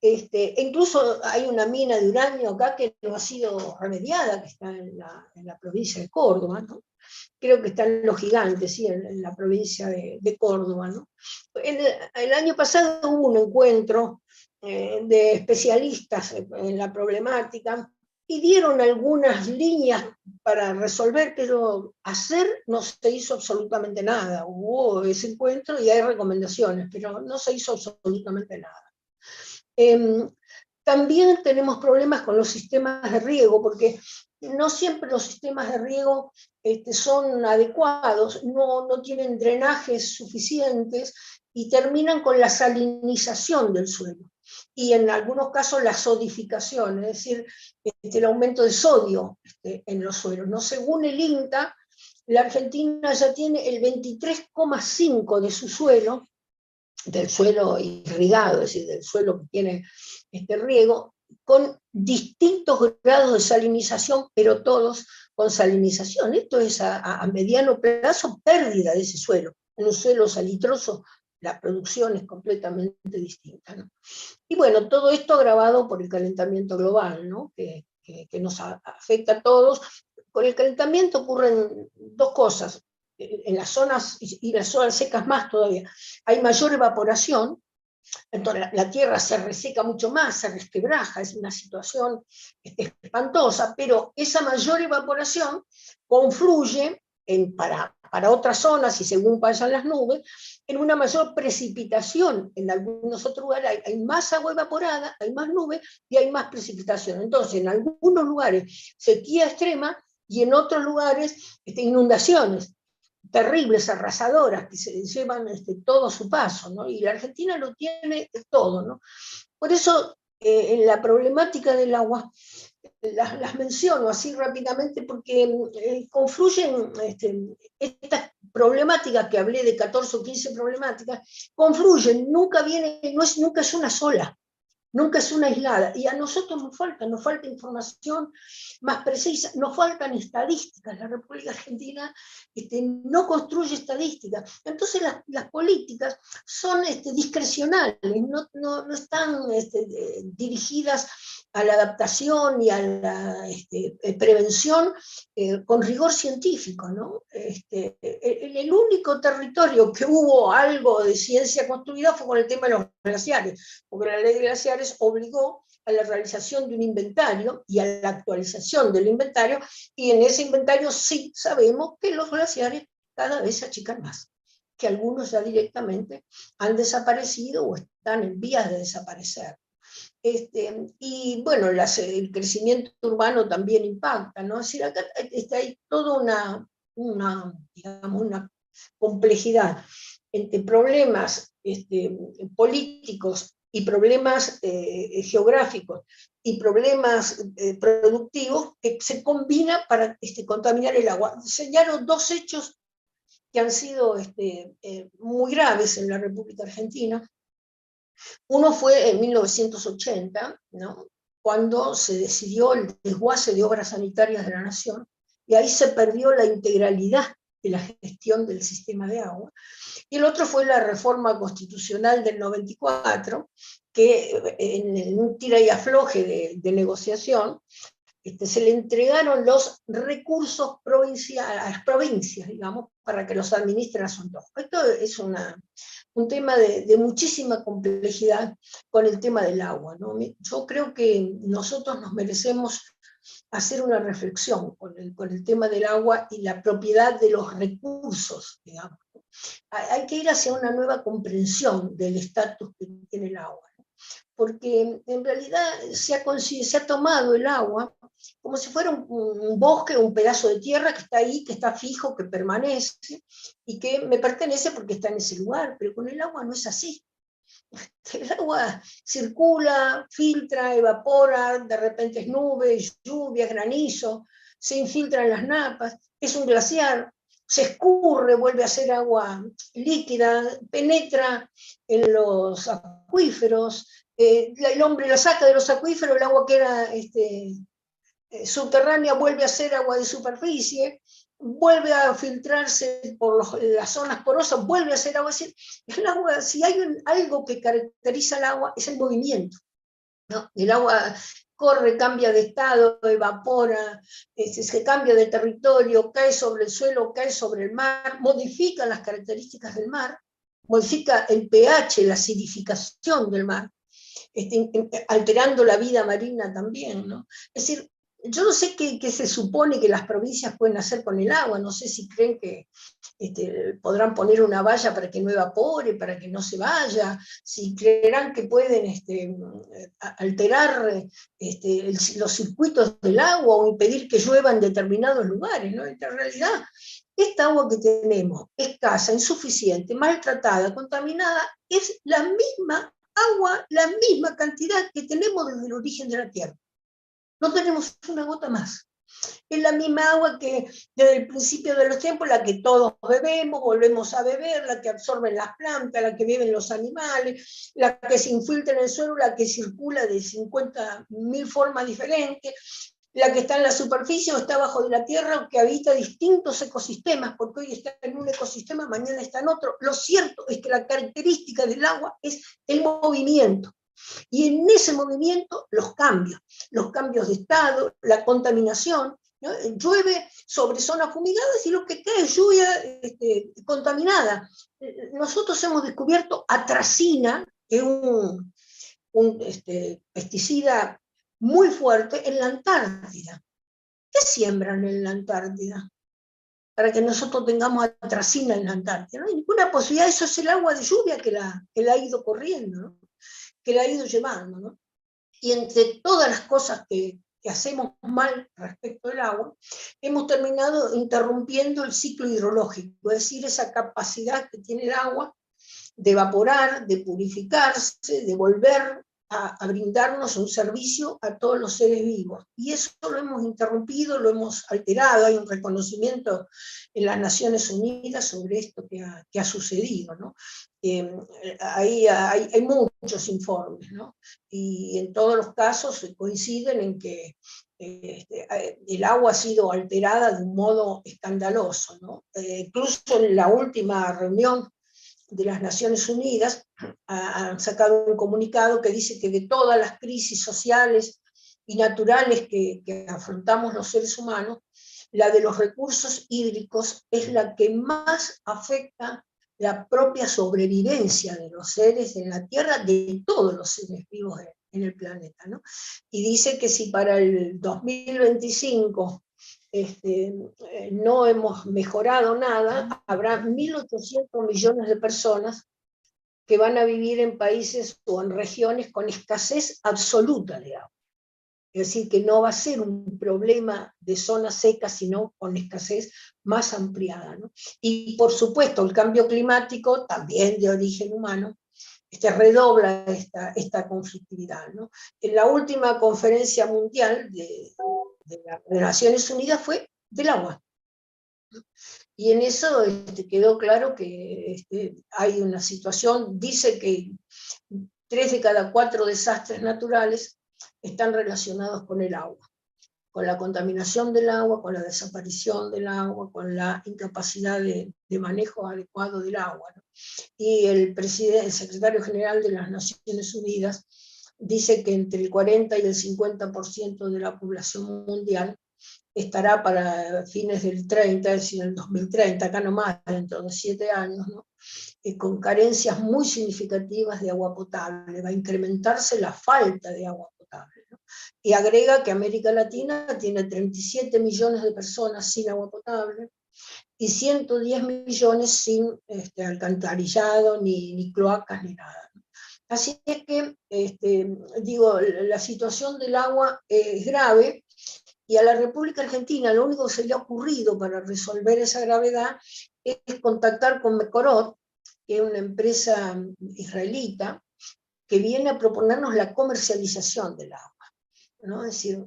Incluso hay una mina de uranio acá que no ha sido remediada, que está en la provincia de Córdoba, ¿no? Creo que está en Los Gigantes, sí, en la provincia de Córdoba, ¿no? El año pasado hubo un encuentro de especialistas en la problemática, y dieron algunas líneas para resolver, pero hacer no se hizo absolutamente nada. Hubo ese encuentro y hay recomendaciones, pero no se hizo absolutamente nada. También tenemos problemas con los sistemas de riego, porque no siempre los sistemas de riego son adecuados, no tienen drenajes suficientes y terminan con la salinización del suelo. Y en algunos casos la sodificación, es decir, el aumento de sodio en los suelos, ¿no? Según el INTA, la Argentina ya tiene el 23,5% de su suelo, del suelo irrigado, es decir, del suelo que tiene riego, con distintos grados de salinización, pero todos con salinización. Esto es a mediano plazo pérdida de ese suelo. En un suelo salitroso la producción es completamente distinta, ¿no? Y bueno, todo esto agravado por el calentamiento global, ¿no? que nos afecta a todos. Con el calentamiento ocurren dos cosas, en las zonas, y las zonas secas más todavía, hay mayor evaporación, entonces la tierra se reseca mucho más, se resquebraja, es una situación espantosa, pero esa mayor evaporación confluye para otras zonas, y según vayan las nubes, en una mayor precipitación. En algunos otros lugares hay más agua evaporada, hay más nubes y hay más precipitación. Entonces, en algunos lugares sequía extrema y en otros lugares inundaciones. terribles, arrasadoras, que se llevan todo a su paso, ¿no? Y la Argentina lo tiene todo, ¿no? Por eso, en la problemática del agua, las menciono así rápidamente porque confluyen estas problemáticas que hablé de 14 o 15 problemáticas, confluyen, nunca nunca es una sola. Nunca es una aislada. Y a nosotros nos falta información más precisa, nos faltan estadísticas. La República Argentina no construye estadísticas. Entonces las políticas son discrecionales, no están dirigidas a la adaptación y a la prevención con rigor científico, ¿no? El único territorio que hubo algo de ciencia construida fue con el tema de los glaciares, porque la ley de glaciares obligó a la realización de un inventario y a la actualización del inventario, y en ese inventario sí sabemos que los glaciares cada vez se achican más, que algunos ya directamente han desaparecido o están en vías de desaparecer. Y bueno, el crecimiento urbano también impacta, ¿no? Es decir, acá hay toda digamos, una complejidad entre problemas políticos y problemas geográficos y problemas productivos que se combinan para contaminar el agua. Señalo dos hechos que han sido muy graves en la República Argentina. Uno fue en 1980, ¿no? Cuando se decidió el desguace de obras sanitarias de la Nación, y ahí se perdió la integralidad de la gestión del sistema de agua. Y el otro fue la reforma constitucional del 94, que en un tira y afloje de negociación, se le entregaron los recursos a las provincias, digamos, para que los administren a su antojo. Esto es un tema de muchísima complejidad con el tema del agua, ¿no? Yo creo que nosotros nos merecemos hacer una reflexión con el tema del agua y la propiedad de los recursos, digamos. Hay que ir hacia una nueva comprensión del estatus que tiene el agua, ¿no? Porque en realidad se ha tomado el agua como si fuera un bosque, un pedazo de tierra que está ahí, que está fijo, que permanece, y que me pertenece porque está en ese lugar, pero con el agua no es así. El agua circula, filtra, evapora, de repente es nube, lluvia, granizo, se infiltra en las napas, es un glaciar, se escurre, vuelve a ser agua líquida, penetra en los acuíferos, el hombre la saca de los acuíferos, el agua que era subterránea vuelve a ser agua de superficie, vuelve a filtrarse por las zonas porosas, vuelve a ser agua. El agua, si hay algo que caracteriza el agua, es el movimiento, ¿no? El agua corre, cambia de estado, evapora, se cambia de territorio, cae sobre el suelo, cae sobre el mar, modifica las características del mar, modifica el pH, la acidificación del mar, alterando la vida marina también, ¿no? Es decir, yo no sé qué se supone que las provincias pueden hacer con el agua, no sé si creen que podrán poner una valla para que no evapore, para que no se vaya, si creerán que pueden alterar los circuitos del agua o impedir que llueva en determinados lugares, ¿no? En realidad, esta agua que tenemos, escasa, insuficiente, maltratada, contaminada, es la misma agua, la misma cantidad que tenemos desde el origen de la Tierra. No tenemos una gota más. Es la misma agua que desde el principio de los tiempos, la que todos bebemos, volvemos a beber, la que absorben las plantas, la que beben los animales, la que se infiltra en el suelo, la que circula de 50.000 formas diferentes, la que está en la superficie o está bajo de la tierra o que habita distintos ecosistemas, porque hoy está en un ecosistema, mañana está en otro. Lo cierto es que la característica del agua es el movimiento. Y en ese movimiento los cambios de estado, la contaminación, ¿no? Llueve sobre zonas fumigadas y lo que cae es lluvia contaminada. Nosotros hemos descubierto atracina, que es un pesticida muy fuerte, en la Antártida. ¿Qué siembran en la Antártida? Para que nosotros tengamos atracina en la Antártida. No hay ninguna posibilidad, eso es el agua de lluvia que la ha ido corriendo, ¿no? Que la ha ido llevando, ¿no? Y entre todas las cosas que que hacemos mal respecto al agua, hemos terminado interrumpiendo el ciclo hidrológico, es decir, esa capacidad que tiene el agua de evaporar, de purificarse, de volver a brindarnos un servicio a todos los seres vivos. Y eso lo hemos interrumpido, lo hemos alterado, hay un reconocimiento en las Naciones Unidas sobre esto que ha sucedido, ¿no? Hay muchos informes, ¿no? Y en todos los casos coinciden en que el agua ha sido alterada de un modo escandaloso, ¿no? Incluso en la última reunión de las Naciones Unidas han sacado un comunicado que dice que de todas las crisis sociales y naturales que afrontamos los seres humanos, la de los recursos hídricos es la que más afecta la propia sobrevivencia de los seres en la Tierra, de todos los seres vivos en el planeta, ¿no? Y dice que si para el 2025 no hemos mejorado nada, habrá 1.800 millones de personas que van a vivir en países o en regiones con escasez absoluta de agua. Es decir, que no va a ser un problema de zonas secas, sino con escasez más ampliada, ¿no? Y por supuesto, el cambio climático, también de origen humano, redobla esta conflictividad, ¿no? En la última conferencia mundial de las Naciones Unidas fue del agua. Y en eso quedó claro que hay una situación, dice que 3 de cada 4 desastres naturales están relacionados con el agua, con la contaminación del agua, con la desaparición del agua, con la incapacidad de manejo adecuado del agua, ¿no? Y el secretario general de las Naciones Unidas dice que entre el 40 y el 50% de la población mundial estará para fines del 30, es decir, el 2030, acá nomás, dentro de 7 años, ¿no? Con carencias muy significativas de agua potable, va a incrementarse la falta de agua potable, ¿no? Y agrega que América Latina tiene 37 millones de personas sin agua potable y 110 millones sin alcantarillado, ni cloacas, ni nada, ¿no? Así es que, digo, la situación del agua es grave, y a la República Argentina lo único que se le ha ocurrido para resolver esa gravedad es contactar con Mekorot, que es una empresa israelita, que viene a proponernos la comercialización del agua, ¿no? Es decir,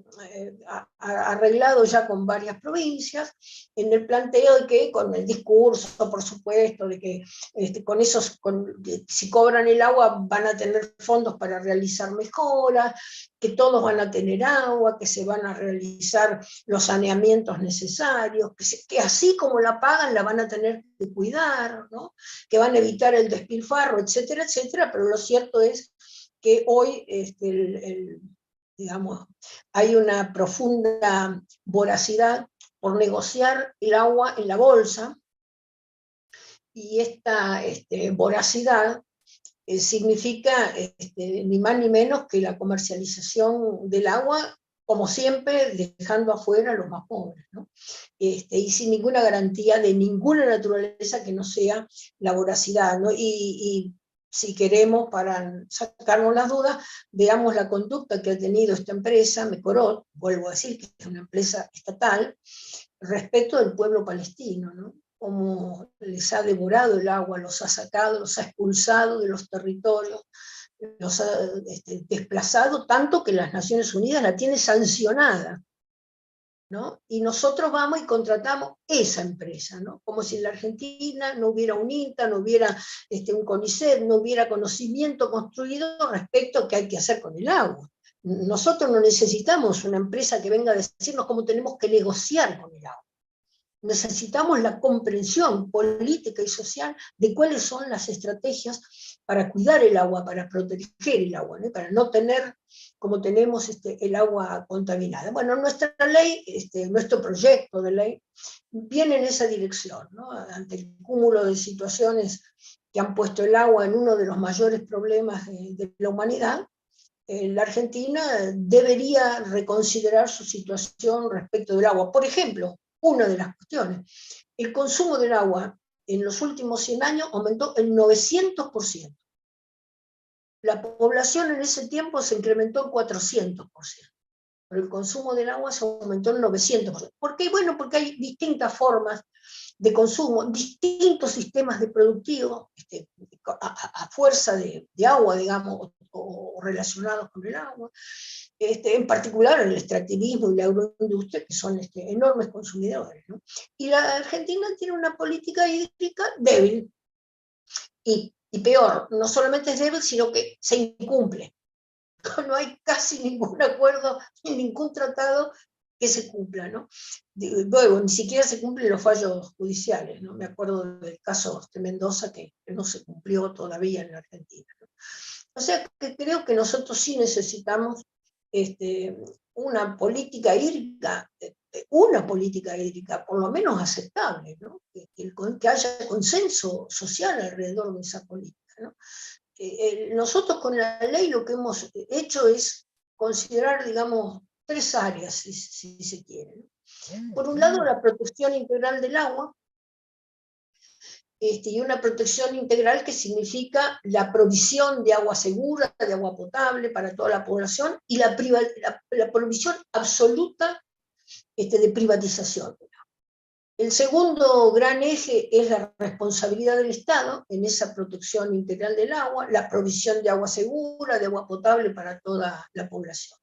arreglado ya con varias provincias, en el planteo de que, con el discurso, por supuesto, de que si cobran el agua van a tener fondos para realizar mejoras, que todos van a tener agua, que se van a realizar los saneamientos necesarios, que así como la pagan la van a tener que cuidar, ¿no? Que van a evitar el despilfarro, etcétera, etcétera, pero lo cierto es que hoy digamos, hay una profunda voracidad por negociar el agua en la bolsa, y esta voracidad significa ni más ni menos que la comercialización del agua, como siempre, dejando afuera a los más pobres, ¿no? Y sin ninguna garantía de ninguna naturaleza que no sea la voracidad, ¿no? Y si queremos, para sacarnos las dudas, veamos la conducta que ha tenido esta empresa, Mekorot, vuelvo a decir que es una empresa estatal, respecto del pueblo palestino, ¿no? Cómo les ha devorado el agua, los ha sacado, los ha expulsado de los territorios, los ha desplazado, tanto que las Naciones Unidas la tiene sancionada, ¿no? Y nosotros vamos y contratamos esa empresa, ¿no? Como si en la Argentina no hubiera un INTA, no hubiera un CONICET, no hubiera conocimiento construido respecto a qué hay que hacer con el agua. Nosotros no necesitamos una empresa que venga a decirnos cómo tenemos que negociar con el agua. Necesitamos la comprensión política y social de cuáles son las estrategias para cuidar el agua, para proteger el agua, ¿no? Para no tener, como tenemos, el agua contaminada. Bueno, nuestra ley, nuestro proyecto de ley, viene en esa dirección, ¿no? Ante el cúmulo de situaciones que han puesto el agua en uno de los mayores problemas de la humanidad, la Argentina debería reconsiderar su situación respecto del agua. Por ejemplo, una de las cuestiones, el consumo del agua en los últimos 100 años aumentó el 900%. La población en ese tiempo se incrementó el 400%. pero el consumo del agua se aumentó en 900%. ¿Por qué? Bueno, porque hay distintas formas de consumo, distintos sistemas de productivo, a fuerza de agua, digamos, o relacionados con el agua, en particular el extractivismo y la agroindustria, que son enormes consumidores, ¿no? Y la Argentina tiene una política hídrica débil, y peor, no solamente es débil, sino que se incumple. No hay casi ningún acuerdo, ningún tratado que se cumpla, ¿no? Luego, ni siquiera se cumplen los fallos judiciales, ¿no? Me acuerdo del caso de Mendoza, que no se cumplió todavía en la Argentina, ¿no? O sea, que creo que nosotros sí necesitamos una política hídrica, por lo menos aceptable, ¿no? Que haya consenso social alrededor de esa política, ¿no? Nosotros con la ley lo que hemos hecho es considerar, digamos, 3 áreas, si se quiere, ¿no? Por un lado, la protección integral del agua, y una protección integral que significa la provisión de agua segura, de agua potable para toda la población, y la provisión absoluta de privatización. El segundo gran eje es la responsabilidad del Estado en esa protección integral del agua, la provisión de agua segura, de agua potable para toda la población.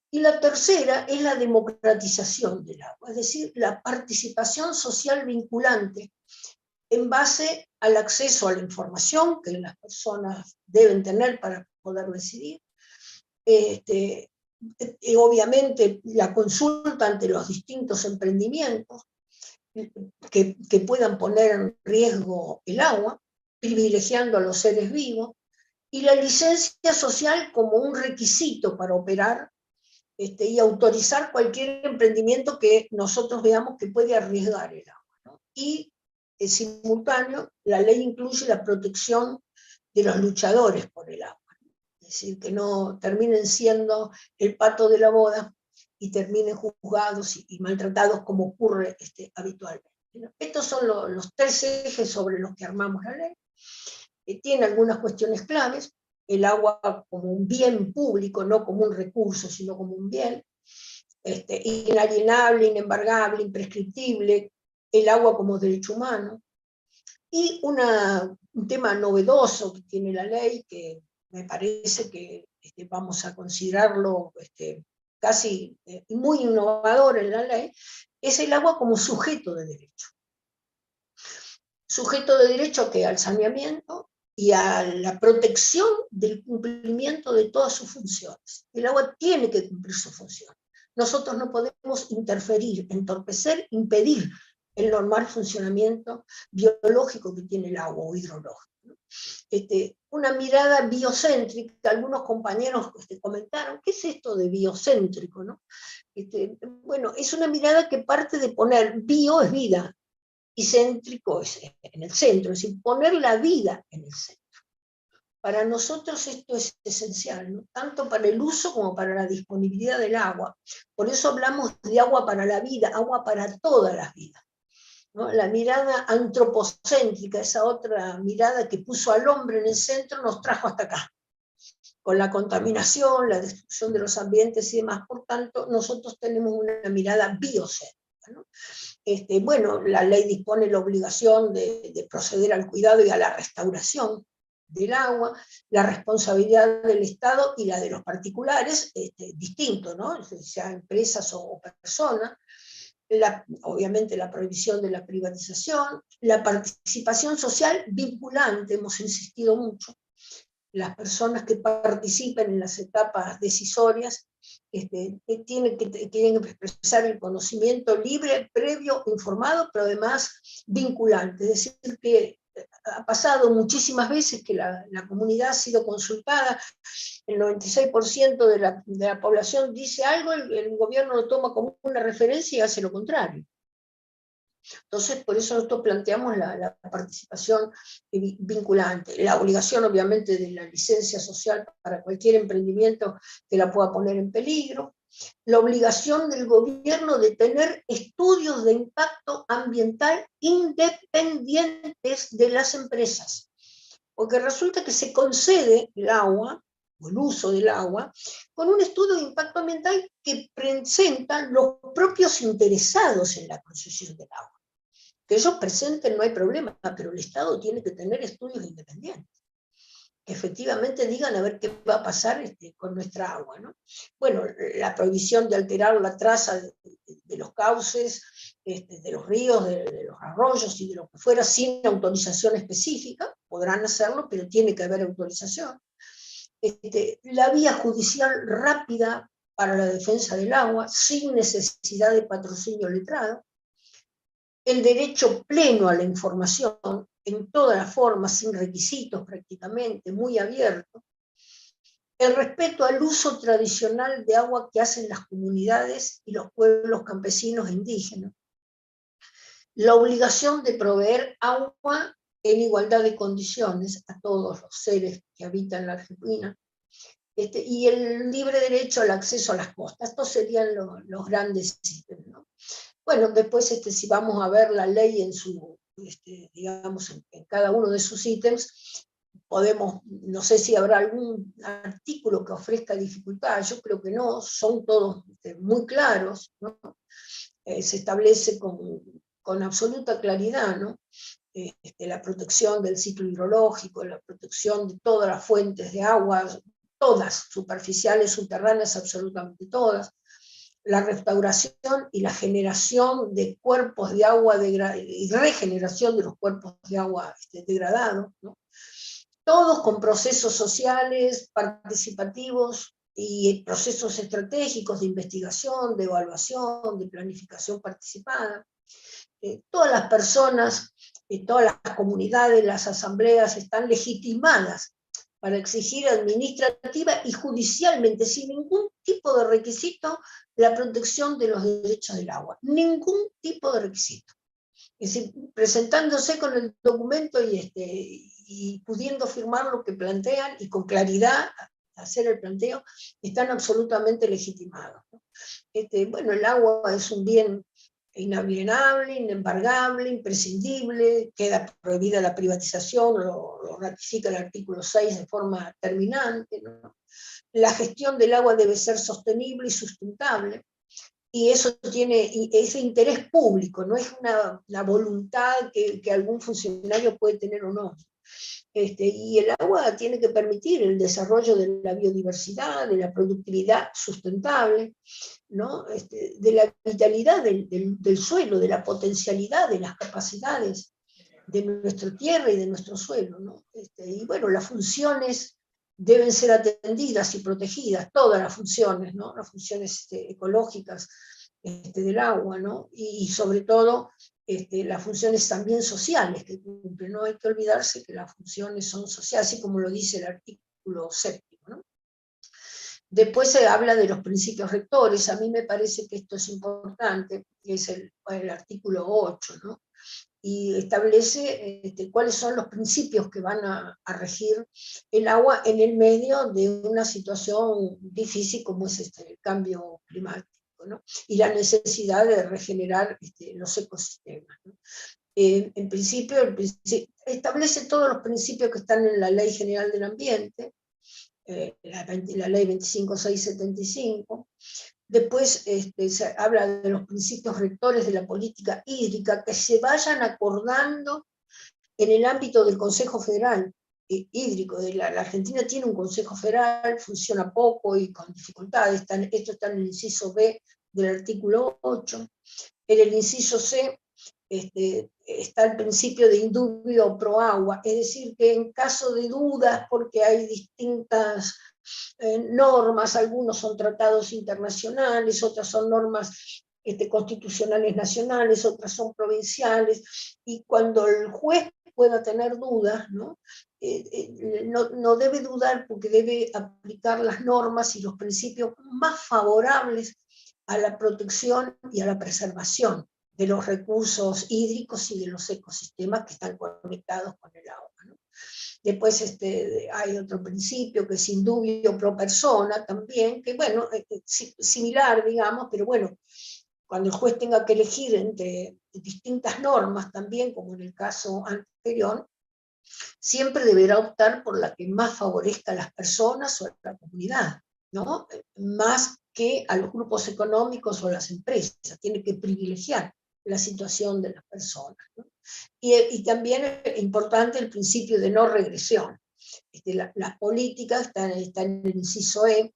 Y la tercera es la democratización del agua, es decir, la participación social vinculante en base al acceso a la información que las personas deben tener para poder decidir, y obviamente la consulta ante los distintos emprendimientos que puedan poner en riesgo el agua, privilegiando a los seres vivos, y la licencia social como un requisito para operar y autorizar cualquier emprendimiento que nosotros veamos que puede arriesgar el agua, ¿no? Y en simultáneo, la ley incluye la protección de los luchadores por el agua, ¿no? Es decir, que no terminen siendo el pato de la boda y terminen juzgados y maltratados como ocurre habitualmente, ¿no? Estos son los 3 ejes sobre los que armamos la ley. Tiene algunas cuestiones claves: el agua como un bien público, no como un recurso, sino como un bien, inalienable, inembargable, imprescriptible, el agua como derecho humano, y un tema novedoso que tiene la ley, que me parece que vamos a considerarlo casi muy innovador en la ley, es el agua como sujeto de derecho. Sujeto de derecho que al saneamiento y a la protección del cumplimiento de todas sus funciones. El agua tiene que cumplir su función. Nosotros no podemos interferir, entorpecer, impedir el normal funcionamiento biológico que tiene el agua o hidrológico, ¿no? Una mirada biocéntrica, algunos compañeros comentaron, ¿qué es esto de biocéntrico, ¿no? Bueno, es una mirada que parte de poner bio es vida, y céntrico es en el centro, es decir, poner la vida en el centro. Para nosotros esto es esencial, ¿no? Tanto para el uso como para la disponibilidad del agua. Por eso hablamos de agua para la vida, agua para todas las vidas, ¿no? La mirada antropocéntrica, esa otra mirada que puso al hombre en el centro, nos trajo hasta acá, con la contaminación, la destrucción de los ambientes y demás. Por tanto, nosotros tenemos una mirada biocéntrica, ¿no? Bueno, la ley dispone la obligación de proceder al cuidado y a la restauración del agua, la responsabilidad del Estado y la de los particulares, distinto, ¿no? Sea empresas o personas, obviamente la prohibición de la privatización, la participación social vinculante, hemos insistido mucho, las personas que participen en las etapas decisorias tienen que expresar el conocimiento libre, previo, informado, pero además vinculante. Es decir, que ha pasado muchísimas veces que la comunidad ha sido consultada, el 96% de la población dice algo, el gobierno lo toma como una referencia y hace lo contrario. Entonces, por eso nosotros planteamos la participación vinculante, la obligación obviamente de la licencia social para cualquier emprendimiento que la pueda poner en peligro, la obligación del gobierno de tener estudios de impacto ambiental independientes de las empresas, porque resulta que se concede el agua o el uso del agua, con un estudio de impacto ambiental que presentan los propios interesados en la concesión del agua. Que ellos presenten no hay problema, pero el Estado tiene que tener estudios independientes, que efectivamente digan a ver qué va a pasar con nuestra agua, ¿no? Bueno, la prohibición de alterar la traza de los cauces, de los ríos, de los arroyos y de lo que fuera, sin autorización específica, podrán hacerlo, pero tiene que haber autorización. La vía judicial rápida para la defensa del agua, sin necesidad de patrocinio letrado, el derecho pleno a la información en todas las formas, sin requisitos prácticamente, muy abierto, el respeto al uso tradicional de agua que hacen las comunidades y los pueblos campesinos e indígenas, la obligación de proveer agua en igualdad de condiciones a todos los seres que habitan la Argentina, y el libre derecho al acceso a las costas. Estos serían los grandes ítems, ¿no? Bueno, después si vamos a ver la ley en su, digamos, en cada uno de sus ítems, podemos, no sé si habrá algún artículo que ofrezca dificultad, yo creo que no, son todos muy claros, ¿no? Se establece con absoluta claridad, ¿no? La protección del ciclo hidrológico, la protección de todas las fuentes de agua, todas, superficiales, subterráneas, absolutamente todas, la restauración y la generación de cuerpos de agua y regeneración de los cuerpos de agua degradados, ¿no? Todos con procesos sociales, participativos y procesos estratégicos de investigación, de evaluación, de planificación participada. Todas las personas, todas las comunidades, las asambleas están legitimadas para exigir administrativa y judicialmente, sin ningún tipo de requisito, la protección de los derechos del agua. Ningún tipo de requisito. Es decir, presentándose con el documento y pudiendo firmar lo que plantean y con claridad hacer el planteo, están absolutamente legitimados, ¿no? Bueno, el agua es un bien inalienable, inembargable, imprescindible, queda prohibida la privatización, lo ratifica el artículo 6 de forma terminante, ¿no? La gestión del agua debe ser sostenible y sustentable, y eso tiene ese interés público, no es una voluntad que algún funcionario puede tener o no. Y el agua tiene que permitir el desarrollo de la biodiversidad, de la productividad sustentable, ¿no? De la vitalidad del suelo, de la potencialidad, de las capacidades de nuestra tierra y de nuestro suelo, ¿no? Y bueno, las funciones deben ser atendidas y protegidas, todas las funciones, ¿no? Las funciones ecológicas del agua, ¿no? Y sobre todo las funciones también sociales que cumple. No hay que olvidarse que las funciones son sociales, así como lo dice el artículo 7, ¿no? Después se habla de los principios rectores. A mí me parece que esto es importante, que es el artículo 8, ¿no? Y establece cuáles son los principios que van a regir el agua en el medio de una situación difícil como es el cambio climático, ¿no? Y la necesidad de regenerar los ecosistemas, ¿no? En principio, establece todos los principios que están en la Ley General del Ambiente, la Ley 25675. Después se habla de los principios rectores de la política hídrica que se vayan acordando en el ámbito del Consejo Federal Hídrico. La Argentina tiene un Consejo Federal, funciona poco y con dificultades. Esto está en el inciso B del artículo 8. En el inciso C está el principio de indubio pro agua, es decir, que en caso de dudas, porque hay distintas normas, algunos son tratados internacionales, otras son normas constitucionales nacionales, otras son provinciales, y cuando el juez pueda tener dudas, ¿no? No debe dudar porque debe aplicar las normas y los principios más favorables a la protección y a la preservación de los recursos hídricos y de los ecosistemas que están conectados con el agua, ¿no? Después hay otro principio que es indubio pro persona también, que bueno, similar, digamos, pero bueno, cuando el juez tenga que elegir entre distintas normas también, como en el caso anterior, siempre deberá optar por la que más favorezca a las personas o a la comunidad, ¿no? Más que a los grupos económicos o a las empresas. Tiene que privilegiar la situación de las personas, ¿no? Y también es importante el principio de no regresión. Las políticas están en el inciso E,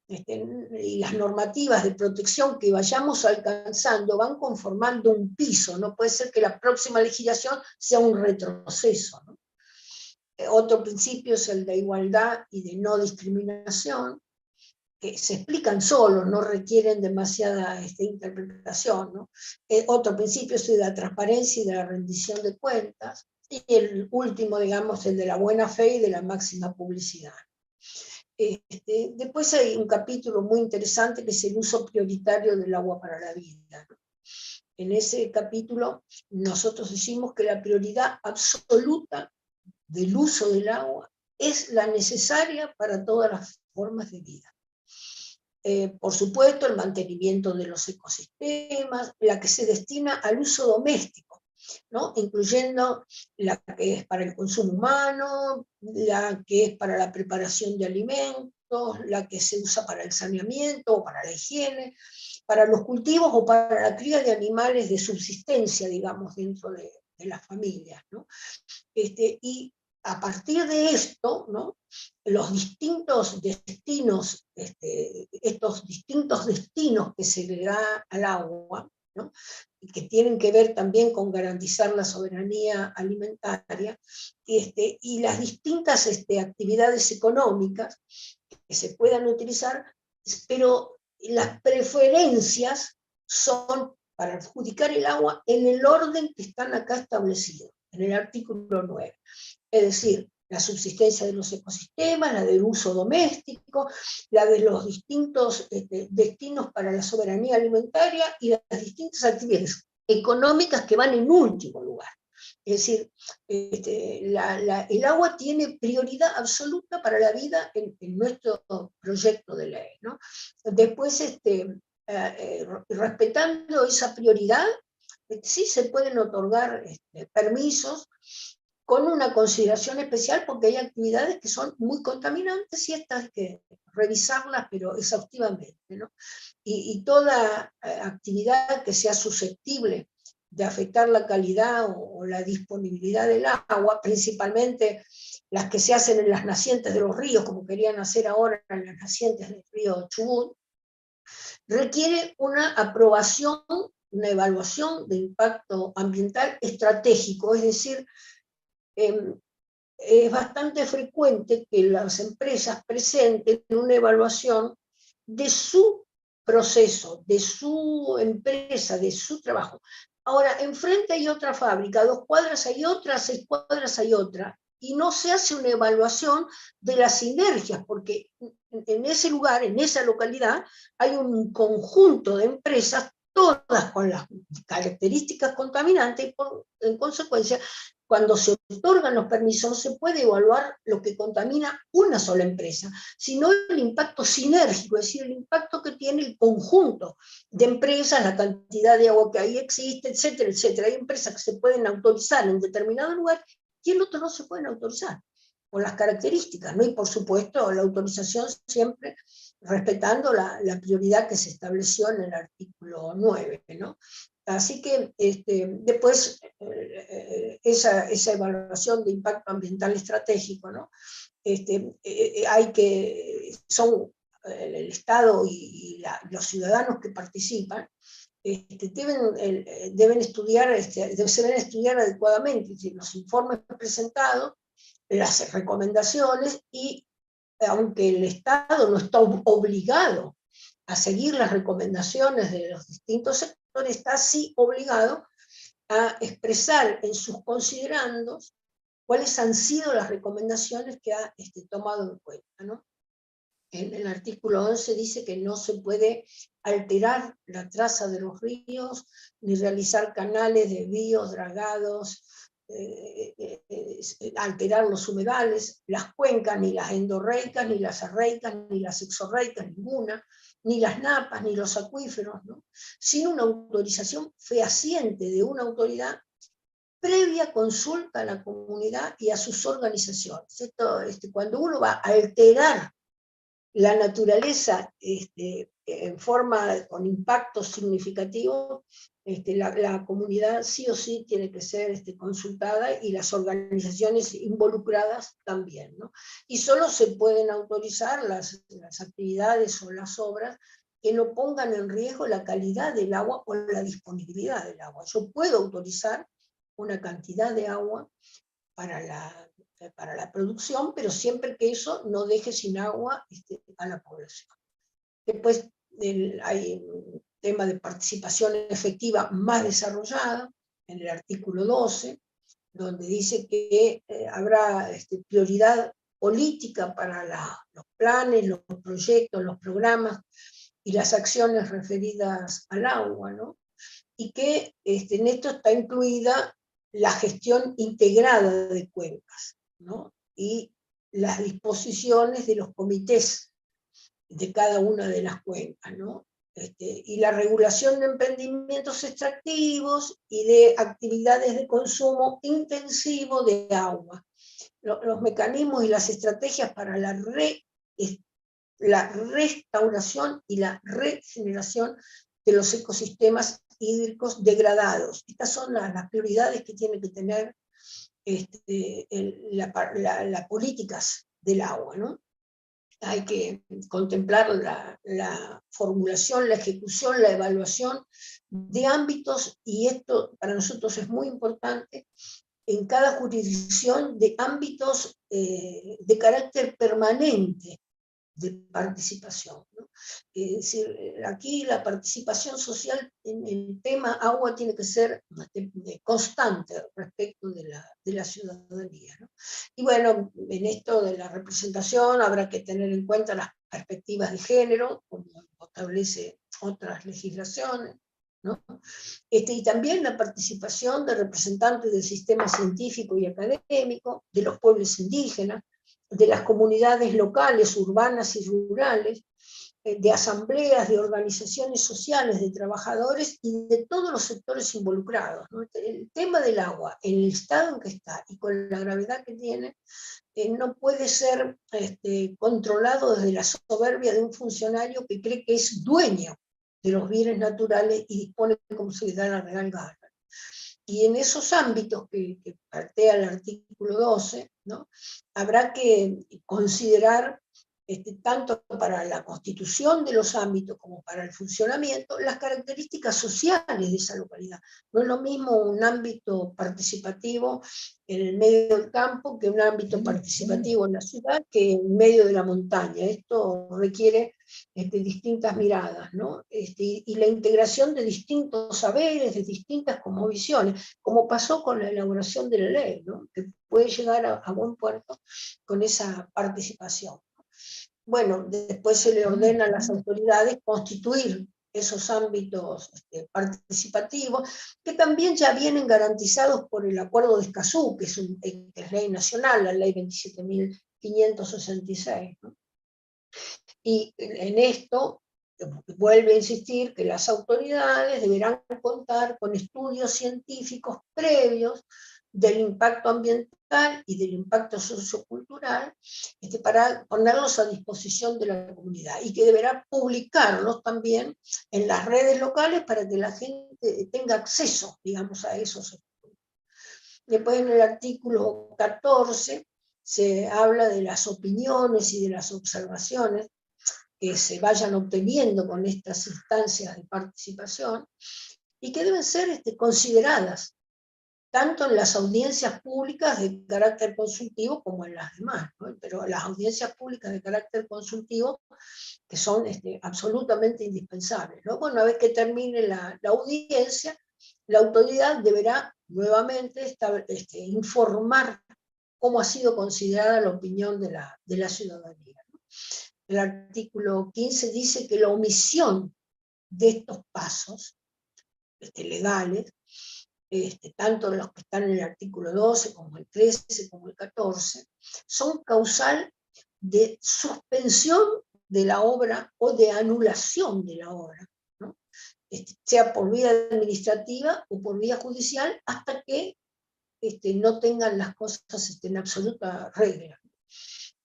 y las normativas de protección que vayamos alcanzando van conformando un piso. No puede ser que la próxima legislación sea un retroceso, ¿no? Otro principio es el de igualdad y de no discriminación, que se explican solos, no requieren demasiada interpretación, ¿no? Otro principio es el de la transparencia y de la rendición de cuentas, y el último, digamos, el de la buena fe y de la máxima publicidad. Después hay un capítulo muy interesante que es el uso prioritario del agua para la vida, ¿no? En ese capítulo nosotros decimos que la prioridad absoluta del uso del agua es la necesaria para todas las formas de vida. Por supuesto, el mantenimiento de los ecosistemas, la que se destina al uso doméstico, ¿no? Incluyendo la que es para el consumo humano, la que es para la preparación de alimentos, la que se usa para el saneamiento o para la higiene, para los cultivos o para la cría de animales de subsistencia, digamos, dentro de las familias, ¿no? Y a partir de esto, ¿no? Los distintos destinos, estos distintos destinos que se le da al agua, ¿no? Y que tienen que ver también con garantizar la soberanía alimentaria, y las distintas actividades económicas que se puedan utilizar, pero las preferencias son para adjudicar el agua en el orden que están acá establecidos, en el artículo 9. Es decir, la subsistencia de los ecosistemas, la del uso doméstico, la de los distintos destinos para la soberanía alimentaria y las distintas actividades económicas que van en último lugar. Es decir, el agua tiene prioridad absoluta para la vida en nuestro proyecto de ley, ¿no? Después, respetando esa prioridad, sí se pueden otorgar permisos con una consideración especial, porque hay actividades que son muy contaminantes y estas hay que revisarlas, pero exhaustivamente, ¿no? Y toda actividad que sea susceptible de afectar la calidad o la disponibilidad del agua, principalmente las que se hacen en las nacientes de los ríos, como querían hacer ahora en las nacientes del río Chubut, requiere una aprobación, una evaluación de impacto ambiental estratégico, es decir, es bastante frecuente que las empresas presenten una evaluación de su proceso, de su empresa, de su trabajo. Ahora, enfrente hay otra fábrica, a 2 cuadras hay otra, a 6 cuadras hay otra, y no se hace una evaluación de las sinergias, porque en ese lugar, en esa localidad, hay un conjunto de empresas, todas con las características contaminantes, y en consecuencia, cuando se otorgan los permisos, no se puede evaluar lo que contamina una sola empresa, sino el impacto sinérgico, es decir, el impacto que tiene el conjunto de empresas, la cantidad de agua que ahí existe, etcétera, etcétera. Hay empresas que se pueden autorizar en determinado lugar y en otros no se pueden autorizar, por las características, ¿no? Y por supuesto, la autorización siempre respetando la prioridad que se estableció en el artículo 9, ¿no? Así que después esa evaluación de impacto ambiental estratégico, ¿no? Hay que, son el Estado y los ciudadanos que participan, deben estudiar, se deben estudiar adecuadamente los informes presentados, las recomendaciones, y aunque el Estado no está obligado a seguir las recomendaciones de los distintos sectores, está sí obligado a expresar en sus considerandos cuáles han sido las recomendaciones que ha tomado en cuenta, ¿no? En el artículo 11 dice que no se puede alterar la traza de los ríos, ni realizar canales, desvíos, dragados, alterar los humedales, las cuencas, ni las endorreicas, ni las arreicas, ni las exorreicas, ninguna, ni las napas, ni los acuíferos, ¿no? Sin una autorización fehaciente de una autoridad previa consulta a la comunidad y a sus organizaciones. Esto, cuando uno va a alterar la naturaleza en forma con impacto significativo, la comunidad sí o sí tiene que ser consultada y las organizaciones involucradas también, ¿no? Y solo se pueden autorizar las actividades o las obras que no pongan en riesgo la calidad del agua o la disponibilidad del agua. Yo puedo autorizar una cantidad de agua para la producción, pero siempre que eso no deje sin agua a la población. Después hay un tema de participación efectiva más desarrollada en el artículo 12, donde dice que habrá prioridad política para los planes, los proyectos, los programas y las acciones referidas al agua, ¿no? Y que en esto está incluida la gestión integrada de cuencas, ¿no? Y las disposiciones de los comités de cada una de las cuencas, ¿no? Y la regulación de emprendimientos extractivos y de actividades de consumo intensivo de agua. Los mecanismos y las estrategias para la restauración y la regeneración de los ecosistemas hídricos degradados. Estas son las prioridades que tiene que tener las políticas del agua, ¿no? Hay que contemplar la formulación, la ejecución, la evaluación de ámbitos, y esto para nosotros es muy importante, en cada jurisdicción de ámbitos de carácter permanente de participación, ¿no? Es decir, aquí la participación social en el tema agua tiene que ser constante respecto de la ciudadanía, ¿no? Y bueno, en esto de la representación habrá que tener en cuenta las perspectivas de género, como establece otras legislaciones, ¿no? Y también la participación de representantes del sistema científico y académico, de los pueblos indígenas, de las comunidades locales, urbanas y rurales, de asambleas, de organizaciones sociales, de trabajadores y de todos los sectores involucrados, ¿no? El tema del agua, en el estado en que está y con la gravedad que tiene, no puede ser controlado desde la soberbia de un funcionario que cree que es dueño de los bienes naturales y dispone como se le da la real gana. Y en esos ámbitos que plantea el artículo 12, ¿no? Habrá que considerar, tanto para la constitución de los ámbitos como para el funcionamiento, las características sociales de esa localidad. No es lo mismo un ámbito participativo en el medio del campo que un ámbito participativo en la ciudad que en medio de la montaña. Esto requiere distintas miradas, ¿no? Y la integración de distintos saberes, de distintas cosmovisiones, como pasó con la elaboración de la ley, ¿no? Que puede llegar a buen puerto con esa participación. Bueno, después se le ordena a las autoridades constituir esos ámbitos participativos, que también ya vienen garantizados por el Acuerdo de Escazú, que es ley nacional, la ley 27.566, ¿no? Y en esto vuelve a insistir que las autoridades deberán contar con estudios científicos previos del impacto ambiental y del impacto sociocultural, para ponerlos a disposición de la comunidad, y que deberá publicarlos también en las redes locales para que la gente tenga acceso, digamos, a esos estudios. Después, en el artículo 14 se habla de las opiniones y de las observaciones que se vayan obteniendo con estas instancias de participación, y que deben ser consideradas tanto en las audiencias públicas de carácter consultivo como en las demás, ¿no? Pero las audiencias públicas de carácter consultivo, que son absolutamente indispensables, ¿no? Bueno, una vez que termine la audiencia, la autoridad deberá nuevamente informar cómo ha sido considerada la opinión de la ciudadanía, ¿no? El artículo 15 dice que la omisión de estos pasos legales, tanto los que están en el artículo 12, como el 13, como el 14, son causal de suspensión de la obra o de anulación de la obra, ¿no? Sea por vía administrativa o por vía judicial, hasta que no tengan las cosas en absoluta regla.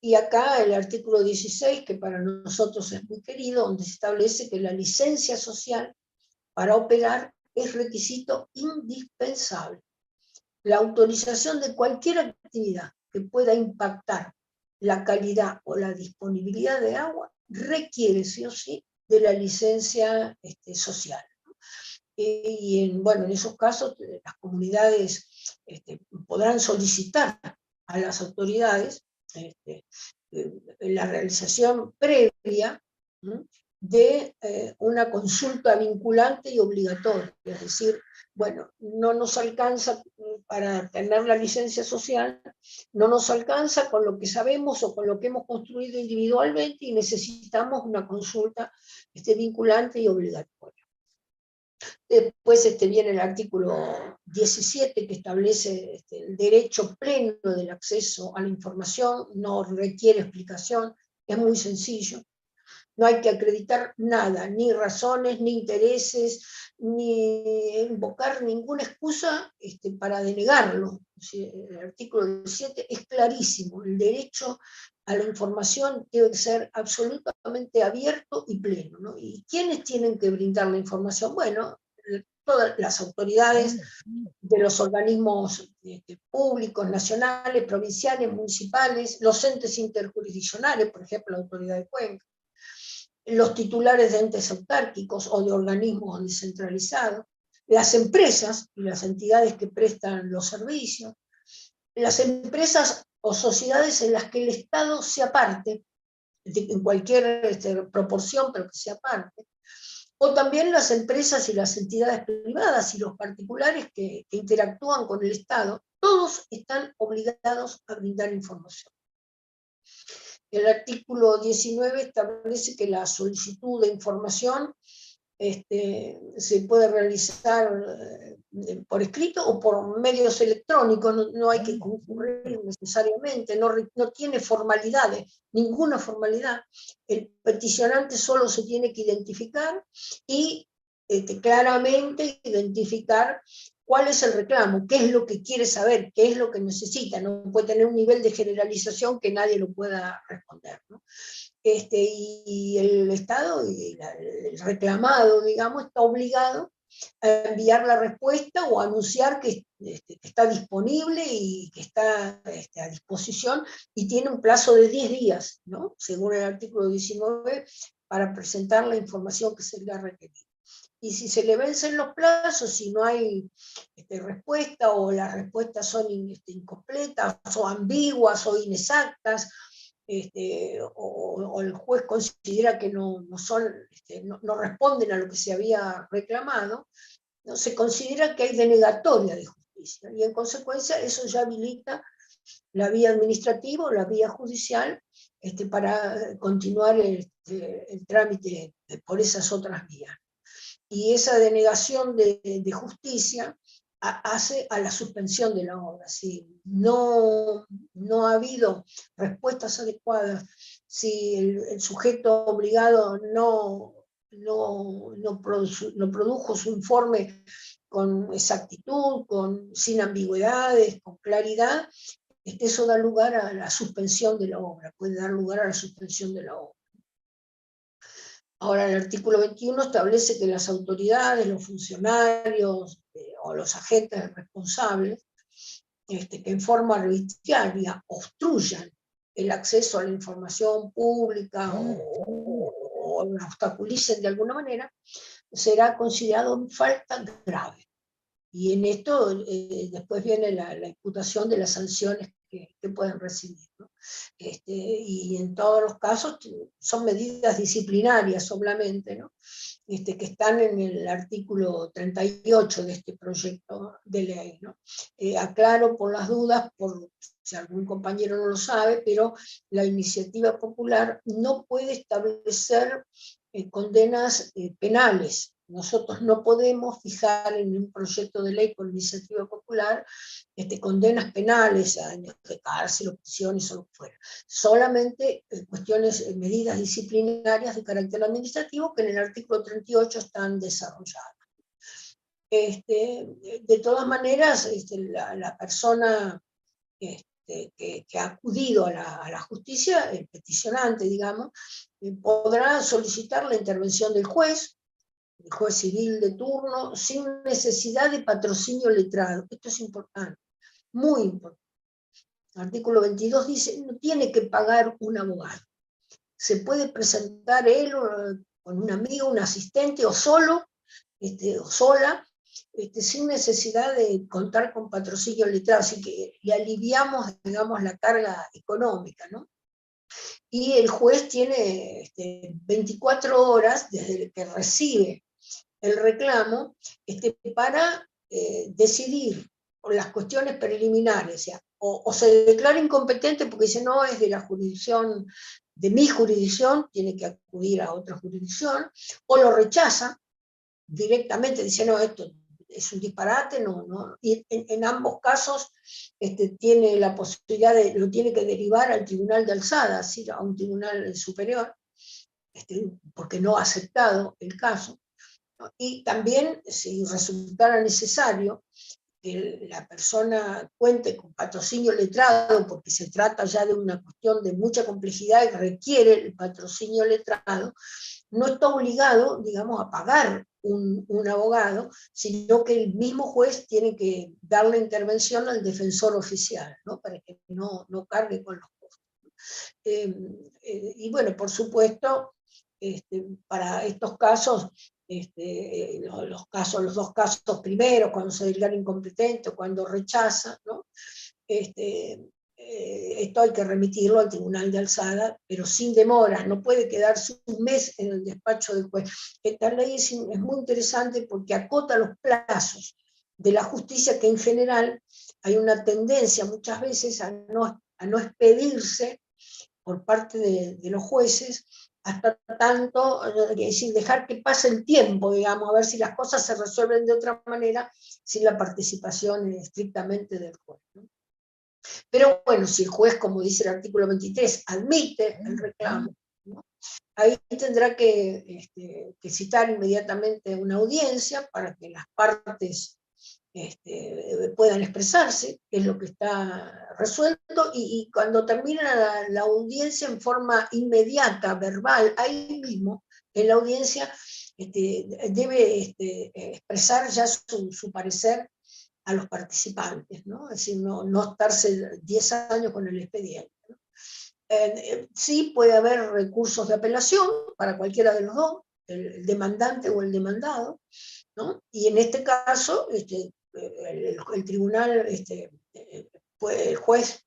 Y acá el artículo 16, que para nosotros es muy querido, donde se establece que la licencia social para operar es requisito indispensable. La autorización de cualquier actividad que pueda impactar la calidad o la disponibilidad de agua requiere sí o sí de la licencia social. Y en esos casos las comunidades podrán solicitar a las autoridades la realización previa de una consulta vinculante y obligatoria, es decir, bueno, no nos alcanza para tener la licencia social, no nos alcanza con lo que sabemos o con lo que hemos construido individualmente y necesitamos una consulta vinculante y obligatoria. Después viene el artículo 17 que establece el derecho pleno del acceso a la información, no requiere explicación, es muy sencillo. No hay que acreditar nada, ni razones, ni intereses, ni invocar ninguna excusa para denegarlo. El artículo 17 es clarísimo, el derecho a la información debe ser absolutamente abierto y pleno, ¿no? ¿Y quiénes tienen que brindar la información? Bueno, todas las autoridades de los organismos públicos, nacionales, provinciales, municipales, los entes interjurisdiccionales, por ejemplo, la Autoridad de Cuenca, los titulares de entes autárquicos o de organismos descentralizados, las empresas y las entidades que prestan los servicios, las empresas o sociedades en las que el Estado sea parte, en cualquier proporción, pero que sea parte, o también las empresas y las entidades privadas y los particulares que interactúan con el Estado, todos están obligados a brindar información. El artículo 19 establece que la solicitud de información se puede realizar por escrito o por medios electrónicos, no hay que concurrir necesariamente, no tiene formalidades, ninguna formalidad. El peticionante solo se tiene que identificar y claramente identificar cuál es el reclamo, qué es lo que quiere saber, qué es lo que necesita, no puede tener un nivel de generalización que nadie lo pueda responder, ¿no? Y el Estado, el reclamado, digamos, está obligado a enviar la respuesta o a anunciar que está disponible y que está a disposición y tiene un plazo de 10 días, ¿no? Según el artículo 19, para presentar la información que se le ha requerido. Y si se le vencen los plazos, si no hay respuesta o las respuestas son incompletas o ambiguas o inexactas, o el juez considera que no responden a lo que se había reclamado, ¿no? Se considera que hay denegatoria de justicia y en consecuencia eso ya habilita la vía administrativa o la vía judicial para continuar el trámite por esas otras vías. Y esa denegación de justicia hace a la suspensión de la obra. Si no ha habido respuestas adecuadas, si el sujeto obligado no produjo su informe con exactitud, sin ambigüedades, con claridad, eso da lugar a la suspensión de la obra, puede dar lugar a la suspensión de la obra. Ahora, el artículo 21 establece que las autoridades, los funcionarios o los agentes responsables que en forma arbitraria obstruyan el acceso a la información pública o la obstaculicen de alguna manera, será considerado falta grave. Y en esto después viene la imputación de las sanciones que pueden recibir, ¿no? Y en todos los casos son medidas disciplinarias solamente, ¿no? Que están en el artículo 38 de este proyecto de ley, ¿no? Aclaro por las dudas, por si algún compañero no lo sabe, pero la iniciativa popular no puede establecer condenas penales. Nosotros no podemos fijar en un proyecto de ley por iniciativa popular condenas penales, años de cárcel, o prisiones o lo que fuera. Solamente cuestiones, medidas disciplinarias de carácter administrativo que en el artículo 38 están desarrolladas. De todas maneras, la persona que ha acudido a la justicia, el peticionante, digamos, podrá solicitar la intervención del juez civil de turno, sin necesidad de patrocinio letrado. Esto es importante, muy importante. El artículo 22 dice, no tiene que pagar un abogado. Se puede presentar él con un amigo, un asistente, o solo, o sola, sin necesidad de contar con patrocinio letrado, así que le aliviamos, digamos, la carga económica, ¿no? Y el juez tiene 24 horas desde que recibe el reclamo para decidir por las cuestiones preliminares, o sea, o se declara incompetente porque dice no, es de la jurisdicción, de mi jurisdicción, tiene que acudir a otra jurisdicción, o lo rechaza directamente, dice no, esto es un disparate, no. Y en ambos casos tiene la posibilidad lo tiene que derivar al tribunal de alzada, ¿sí? A un tribunal superior, porque no ha aceptado el caso. Y también, si resultara necesario que la persona cuente con patrocinio letrado, porque se trata ya de una cuestión de mucha complejidad y requiere el patrocinio letrado, no está obligado, digamos, a pagar un abogado, sino que el mismo juez tiene que dar la intervención al defensor oficial, ¿no? Para que no cargue con los costos. Y bueno, por supuesto, para estos casos, los dos casos primeros, cuando se declara incompetente o cuando rechaza, ¿no? Esto hay que remitirlo al tribunal de alzada, pero sin demoras, no puede quedarse un mes en el despacho del juez. Esta ley es muy interesante porque acota los plazos de la justicia, que en general hay una tendencia muchas veces a no expedirse por parte de los jueces, hasta tanto, es decir, dejar que pase el tiempo, digamos, a ver si las cosas se resuelven de otra manera, sin la participación estrictamente del juez, ¿no? Pero bueno, si el juez, como dice el artículo 23, admite el reclamo, ¿no? Ahí tendrá que citar inmediatamente una audiencia para que las partes puedan expresarse, que es lo que está resuelto, y cuando termina la audiencia en forma inmediata, verbal, ahí mismo, en la audiencia, debe expresar ya su parecer a los participantes, ¿no? Es decir, no estarse 10 años con el expediente, ¿no? Sí puede haber recursos de apelación para cualquiera de los dos, el demandante o el demandado, ¿no? Y en este caso, el tribunal, el juez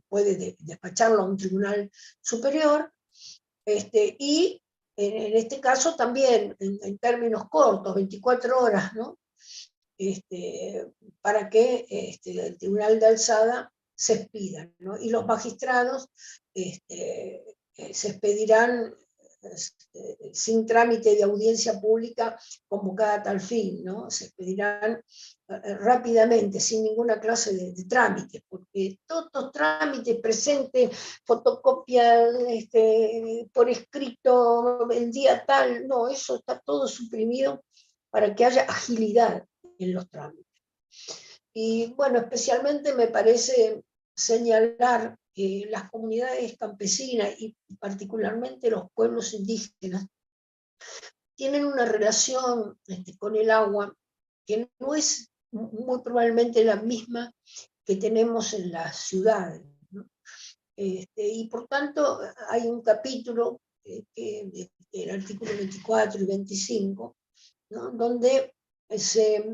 puede despacharlo a un tribunal superior, y en este caso también, en términos cortos, 24 horas, ¿no? Para que el tribunal de alzada se expida, ¿no? Y los magistrados se expedirán sin trámite de audiencia pública convocada a tal fin, ¿no? Se expedirán rápidamente, sin ninguna clase de trámite, porque todos los trámites, presente, fotocopia, por escrito, el día tal, no, eso está todo suprimido para que haya agilidad en los trámites. Y bueno, especialmente me parece señalar que las comunidades campesinas y particularmente los pueblos indígenas tienen una relación con el agua que no es muy probablemente la misma que tenemos en las ciudades, ¿no? Y por tanto hay un capítulo, el artículo 24 y 25, ¿no? Donde se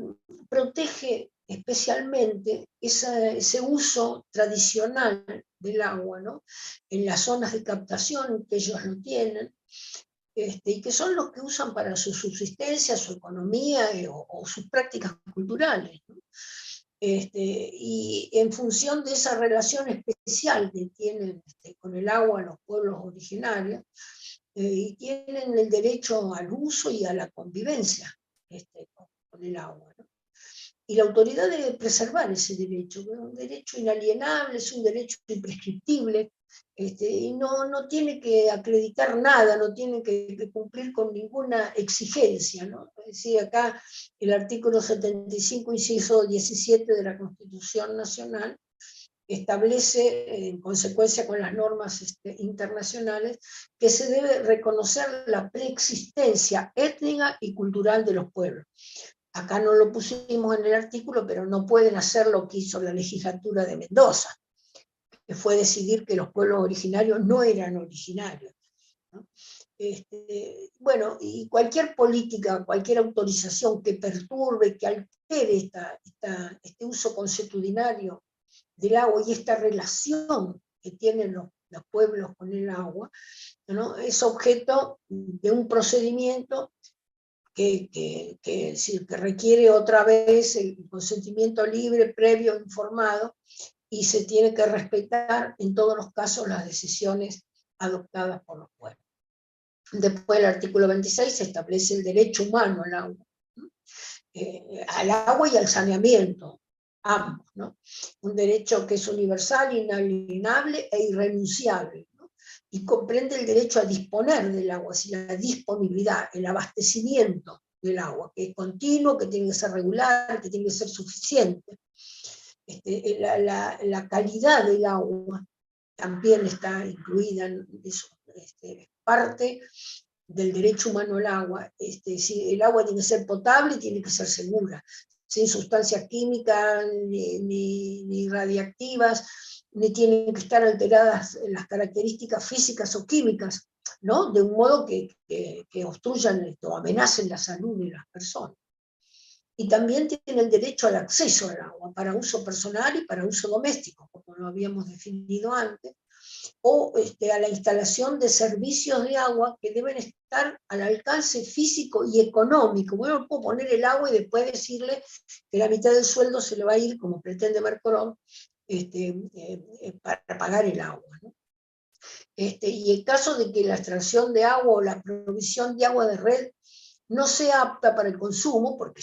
protege especialmente ese uso tradicional del agua, ¿no? En las zonas de captación que ellos lo tienen, y que son los que usan para su subsistencia, su economía o sus prácticas culturales, ¿no? Y en función de esa relación especial que tienen con el agua los pueblos originarios, y tienen el derecho al uso y a la convivencia con el agua, ¿no? Y la autoridad debe preservar ese derecho, que es un derecho inalienable, es un derecho imprescriptible, Y no tiene que acreditar nada, no tiene que cumplir con ninguna exigencia, ¿no? Es decir, acá el artículo 75, inciso 17 de la Constitución Nacional, establece, en consecuencia con las normas internacionales, que se debe reconocer la preexistencia étnica y cultural de los pueblos. Acá no lo pusimos en el artículo, pero no pueden hacer lo que hizo la legislatura de Mendoza, que fue decidir que los pueblos originarios no eran originarios, ¿no? Bueno, y cualquier política, cualquier autorización que perturbe, que altere este uso consuetudinario del agua y esta relación que tienen los pueblos con el agua, ¿no? Es objeto de un procedimiento que requiere otra vez el consentimiento libre, previo, informado, y se tiene que respetar en todos los casos las decisiones adoptadas por los pueblos. Después, el artículo 26 establece el derecho humano al agua y al saneamiento, ambos, ¿no? Un derecho que es universal, inalienable e irrenunciable, ¿no? Y comprende el derecho a disponer del agua, es decir, la disponibilidad, el abastecimiento del agua, que es continuo, que tiene que ser regular, que tiene que ser suficiente. La calidad del agua también está incluida en eso, parte del derecho humano al agua. Si el agua tiene que ser potable y tiene que ser segura, sin sustancias químicas ni radiactivas, ni tienen que estar alteradas las características físicas o químicas, ¿no? De un modo que obstruyan o amenacen la salud de las personas. Y también tiene el derecho al acceso al agua para uso personal y para uso doméstico, como lo habíamos definido antes, o a la instalación de servicios de agua que deben estar al alcance físico y económico. Bueno, no puedo poner el agua y después decirle que la mitad del sueldo se le va a ir, como pretende Mercorón, para pagar el agua, ¿no? Y en caso de que la extracción de agua o la provisión de agua de red no sea apta para el consumo, porque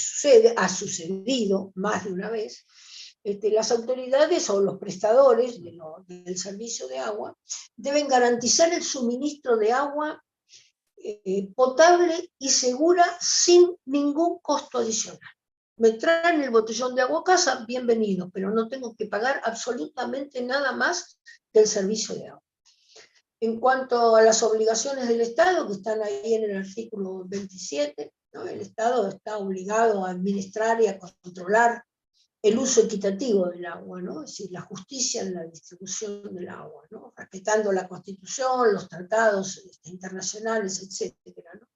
ha sucedido más de una vez, las autoridades o los prestadores del servicio de agua deben garantizar el suministro de agua potable y segura sin ningún costo adicional. Me traen el botellón de agua a casa, bienvenido, pero no tengo que pagar absolutamente nada más del servicio de agua. En cuanto a las obligaciones del Estado, que están ahí en el artículo 27, ¿no? El Estado está obligado a administrar y a controlar el uso equitativo del agua, ¿no? Es decir, la justicia en la distribución del agua, ¿no? Respetando la Constitución, los tratados internacionales, etcétera, ¿no?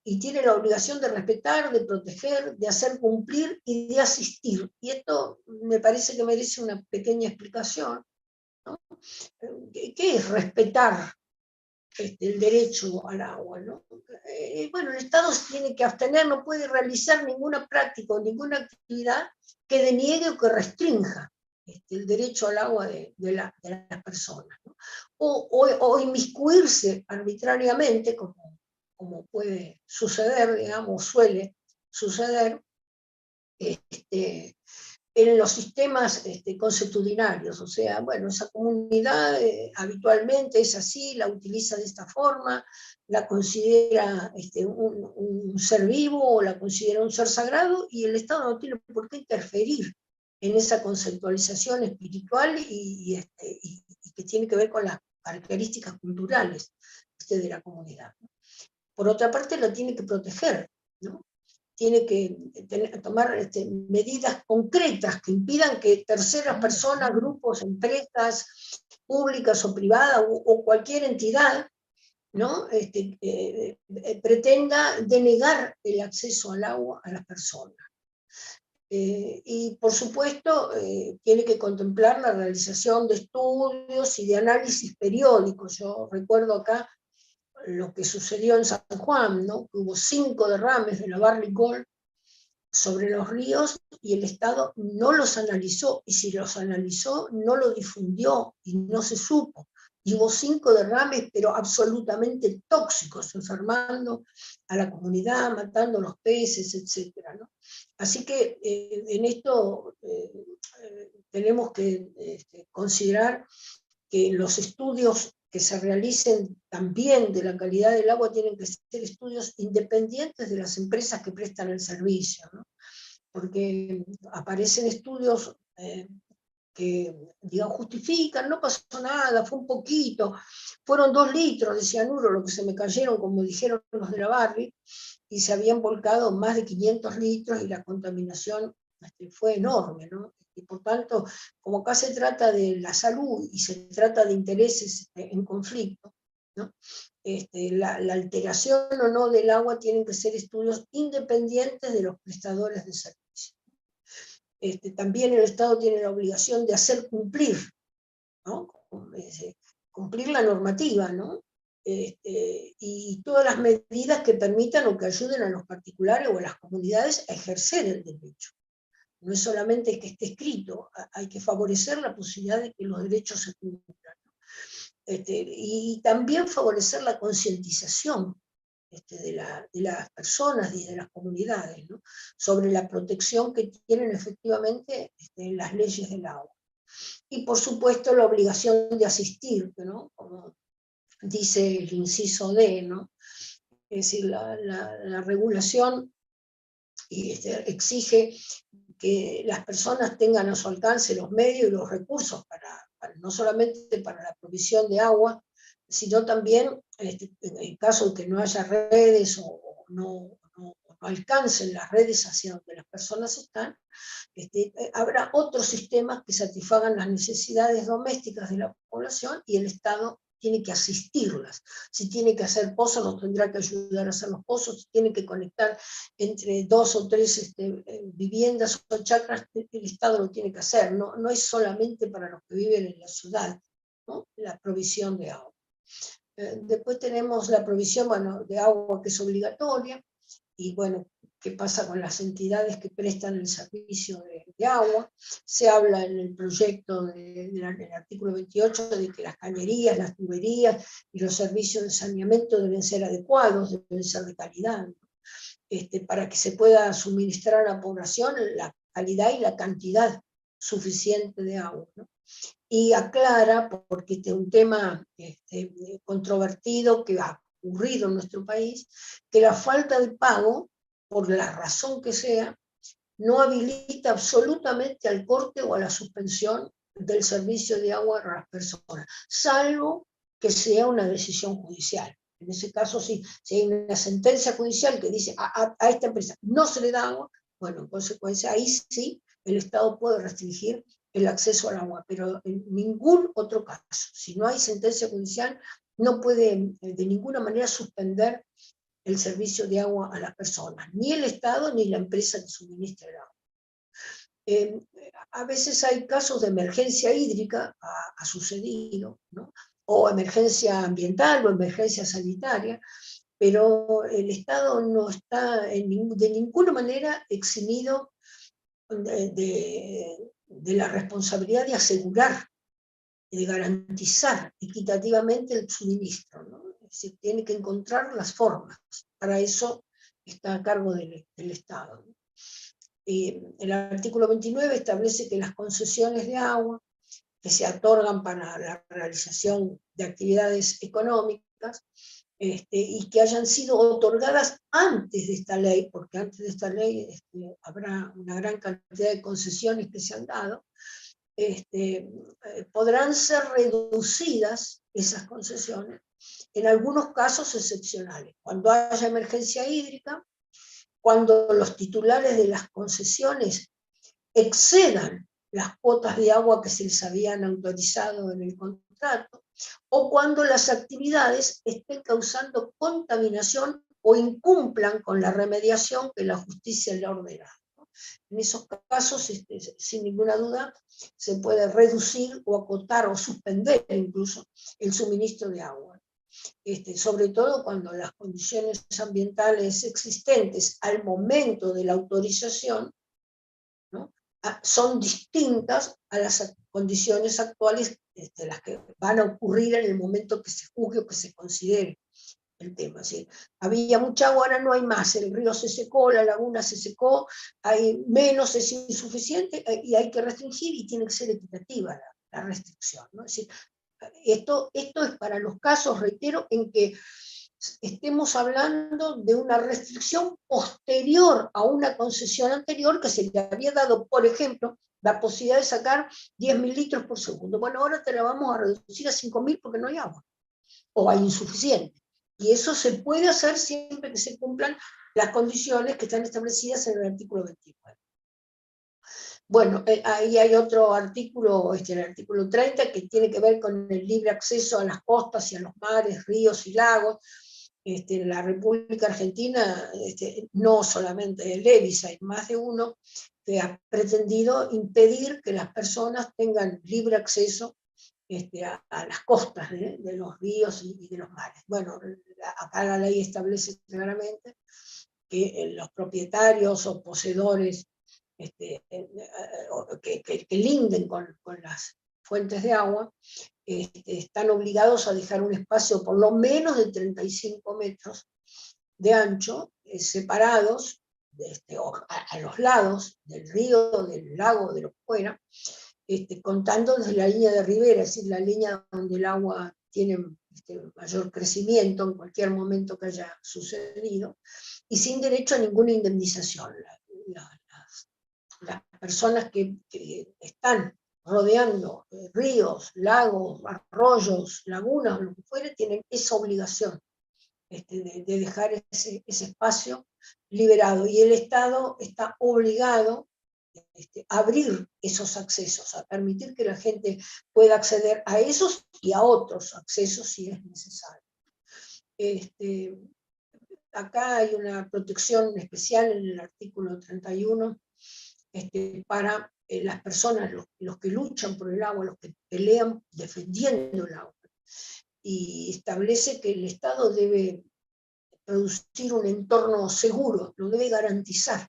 Y tiene la obligación de respetar, de proteger, de hacer cumplir y de asistir. Y esto me parece que merece una pequeña explicación, ¿no? ¿Qué es respetar el derecho al agua, ¿no? Bueno, el Estado se tiene que abstener, no puede realizar ninguna práctica o ninguna actividad que deniegue o que restrinja el derecho al agua de las personas, ¿no? O inmiscuirse arbitrariamente, como puede suceder, digamos, suele suceder, en los sistemas consuetudinarios. O sea, bueno, esa comunidad habitualmente es así, la utiliza de esta forma, la considera un ser vivo o la considera un ser sagrado, y el Estado no tiene por qué interferir en esa conceptualización espiritual y que tiene que ver con las características culturales de la comunidad, ¿no? Por otra parte, la tiene que proteger, ¿no? Tiene que tomar medidas concretas que impidan que terceras personas, grupos, empresas públicas o privadas o cualquier entidad, ¿no? Pretenda denegar el acceso al agua a las personas. Y por supuesto tiene que contemplar la realización de estudios y de análisis periódicos. Yo recuerdo acá lo que sucedió en San Juan, ¿no? Que hubo 5 derrames de la Barrick-Gold sobre los ríos y el Estado no los analizó, y si los analizó no lo difundió y no se supo. Y hubo 5 derrames, pero absolutamente tóxicos, enfermando a la comunidad, matando los peces, etc., ¿no? Así que en esto tenemos que considerar que los estudios que se realicen también de la calidad del agua tienen que ser estudios independientes de las empresas que prestan el servicio, ¿no? Porque aparecen estudios que, digamos, justifican, no pasó nada, fue un poquito, fueron 2 litros de cianuro lo que se me cayeron, como dijeron los de la Barri, y se habían volcado más de 500 litros y la contaminación fue enorme, ¿no? Y por tanto, como acá se trata de la salud y se trata de intereses en conflicto, ¿no? La alteración o no del agua tienen que ser estudios independientes de los prestadores de servicio. También el Estado tiene la obligación de hacer cumplir, ¿no? Cumplir la normativa, ¿no? Y todas las medidas que permitan o que ayuden a los particulares o a las comunidades a ejercer el derecho. No es solamente que esté escrito, hay que favorecer la posibilidad de que los derechos se cumplan, ¿no? Y también favorecer la concientización de las personas y de las comunidades, ¿no? Sobre la protección que tienen efectivamente las leyes del agua. Y por supuesto la obligación de asistir, ¿no? Como dice el inciso D, ¿no? Es decir, la regulación exige que las personas tengan a su alcance los medios y los recursos no solamente para la provisión de agua, sino también en el caso de que no haya redes o no alcancen las redes hacia donde las personas están, habrá otros sistemas que satisfagan las necesidades domésticas de la población y el Estado tiene que asistirlas. Si tiene que hacer pozos, nos tendrá que ayudar a hacer los pozos. Si tiene que conectar entre 2 o 3 viviendas o chacras, el Estado lo tiene que hacer. No es solamente para los que viven en la ciudad, ¿no? La provisión de agua. Después tenemos la provisión, bueno, de agua que es obligatoria, y bueno, qué pasa con las entidades que prestan el servicio de agua. Se habla en el proyecto del artículo 28 de que las cañerías, las tuberías y los servicios de saneamiento deben ser adecuados, deben ser de calidad, ¿no? Para que se pueda suministrar a la población la calidad y la cantidad suficiente de agua, ¿no? Y aclara, porque este es un tema controvertido que ha ocurrido en nuestro país, que la falta de pago, por la razón que sea, no habilita absolutamente al corte o a la suspensión del servicio de agua a las personas, salvo que sea una decisión judicial. En ese caso, si hay una sentencia judicial que dice a esta empresa no se le da agua, bueno, en consecuencia, ahí sí el Estado puede restringir el acceso al agua, pero en ningún otro caso. Si no hay sentencia judicial, no puede de ninguna manera suspender el servicio de agua a las personas, ni el Estado ni la empresa que suministra el agua. A veces hay casos de emergencia hídrica, ha sucedido, ¿no? O emergencia ambiental o emergencia sanitaria, pero el Estado no está de ninguna manera eximido de la responsabilidad de asegurar y de garantizar equitativamente el suministro, ¿no? Se tiene que encontrar las formas. Para eso está a cargo del Estado, ¿no? El artículo 29 establece que las concesiones de agua que se otorgan para la realización de actividades económicas y que hayan sido otorgadas antes de esta ley, porque antes de esta ley habrá una gran cantidad de concesiones que se han dado, podrán ser reducidas esas concesiones en algunos casos excepcionales, cuando haya emergencia hídrica, cuando los titulares de las concesiones excedan las cuotas de agua que se les habían autorizado en el contrato, o cuando las actividades estén causando contaminación o incumplan con la remediación que la justicia le ha ordenado. En esos casos, sin ninguna duda, se puede reducir o acotar o suspender incluso el suministro de agua. Sobre todo cuando las condiciones ambientales existentes al momento de la autorización, ¿no?, son distintas a las condiciones actuales, las que van a ocurrir en el momento que se juzgue o que se considere el tema. ¿Sí? Había mucha agua, ahora no hay más, el río se secó, la laguna se secó, hay menos, es insuficiente y hay que restringir y tiene que ser equitativa la restricción, ¿no? Es decir, Esto es para los casos, reitero, en que estemos hablando de una restricción posterior a una concesión anterior que se le había dado, por ejemplo, la posibilidad de sacar 10.000 litros por segundo. Bueno, ahora te la vamos a reducir a 5.000 porque no hay agua, o hay insuficiente. Y eso se puede hacer siempre que se cumplan las condiciones que están establecidas en el artículo 29. Bueno, ahí hay otro artículo, el artículo 30, que tiene que ver con el libre acceso a las costas y a los mares, ríos y lagos. La República Argentina, no solamente el Levis, hay más de uno que ha pretendido impedir que las personas tengan libre acceso a las costas de los ríos y de los mares. Bueno, acá la ley establece claramente que los propietarios o poseedores que linden con las fuentes de agua, están obligados a dejar un espacio por lo menos de 35 metros de ancho, separados a los lados del río, del lago, de lo que fuera, contando desde la línea de ribera, es decir, la línea donde el agua tiene mayor crecimiento en cualquier momento que haya sucedido, y sin derecho a ninguna indemnización. Las personas que están rodeando ríos, lagos, arroyos, lagunas, lo que fuere, tienen esa obligación de dejar ese espacio liberado, y el Estado está obligado a abrir esos accesos, a permitir que la gente pueda acceder a esos y a otros accesos si es necesario. Acá hay una protección especial en el artículo 31 para las personas, los que luchan por el agua, los que pelean defendiendo el agua, y establece que el Estado debe producir un entorno seguro, lo debe garantizar,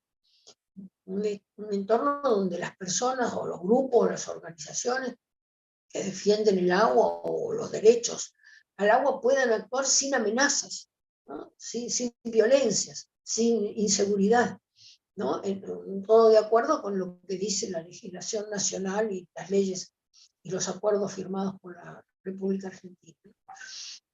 un entorno donde las personas o los grupos o las organizaciones que defienden el agua o los derechos al agua puedan actuar sin amenazas, ¿no? sin violencias, sin inseguridad, ¿no? Todo de acuerdo con lo que dice la legislación nacional y las leyes y los acuerdos firmados por la República Argentina.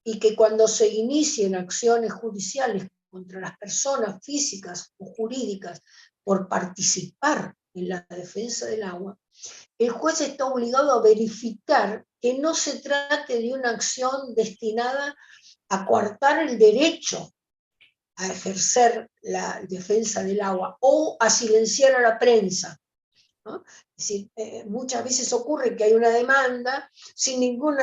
Y que cuando se inicien acciones judiciales contra las personas físicas o jurídicas por participar en la defensa del agua, el juez está obligado a verificar que no se trate de una acción destinada a coartar el derecho a ejercer la defensa del agua o a silenciar a la prensa, ¿no? Es decir, muchas veces ocurre que hay una demanda sin ningún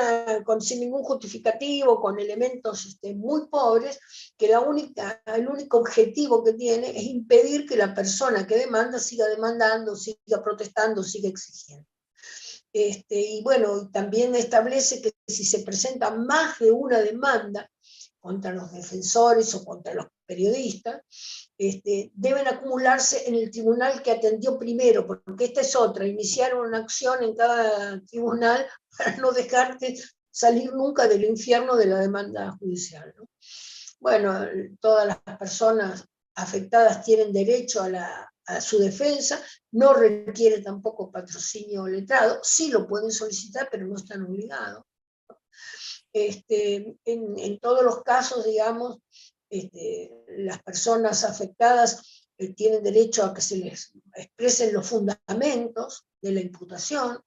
justificativo, con elementos muy pobres, que el único objetivo que tiene es impedir que la persona que demanda siga demandando, siga protestando, siga exigiendo. Y bueno, también establece que si se presenta más de una demanda contra los defensores o contra los periodistas, deben acumularse en el tribunal que atendió primero, porque esta es otra, iniciar una acción en cada tribunal para no dejarte salir nunca del infierno de la demanda judicial, ¿no? Bueno, todas las personas afectadas tienen derecho a su defensa, no requiere tampoco patrocinio letrado, sí lo pueden solicitar, pero no están obligados. En todos los casos, digamos, las personas afectadas tienen derecho a que se les expresen los fundamentos de la imputación,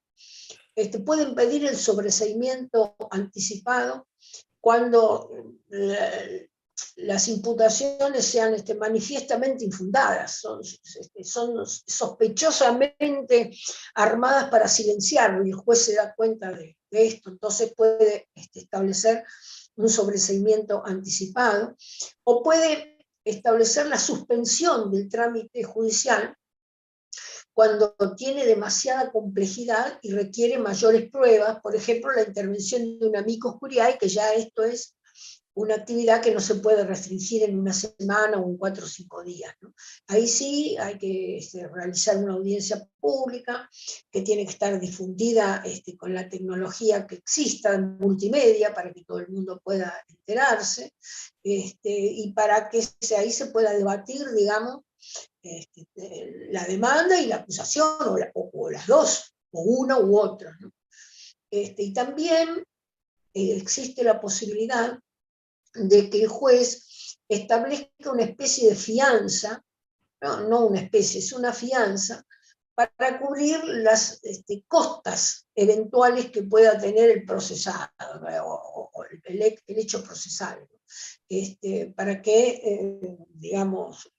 pueden pedir el sobreseimiento anticipado cuando las imputaciones sean manifiestamente infundadas, son sospechosamente armadas para silenciarlo, y el juez se da cuenta de esto, entonces puede establecer un sobreseimiento anticipado, o puede establecer la suspensión del trámite judicial cuando tiene demasiada complejidad y requiere mayores pruebas, por ejemplo, la intervención de un amicus curiae, que ya esto es una actividad que no se puede restringir en una semana o en 4 o 5 días, ¿no? Ahí sí hay que realizar una audiencia pública que tiene que estar difundida con la tecnología que exista en multimedia para que todo el mundo pueda enterarse, y para que ahí se pueda debatir, digamos, la demanda y la acusación, o las dos, o una u otra, ¿no? Y también existe la posibilidad de que el juez establezca una especie de fianza, no una especie, es una fianza, para cubrir las costas eventuales que pueda tener el procesado, o el hecho procesal, para que, digamos,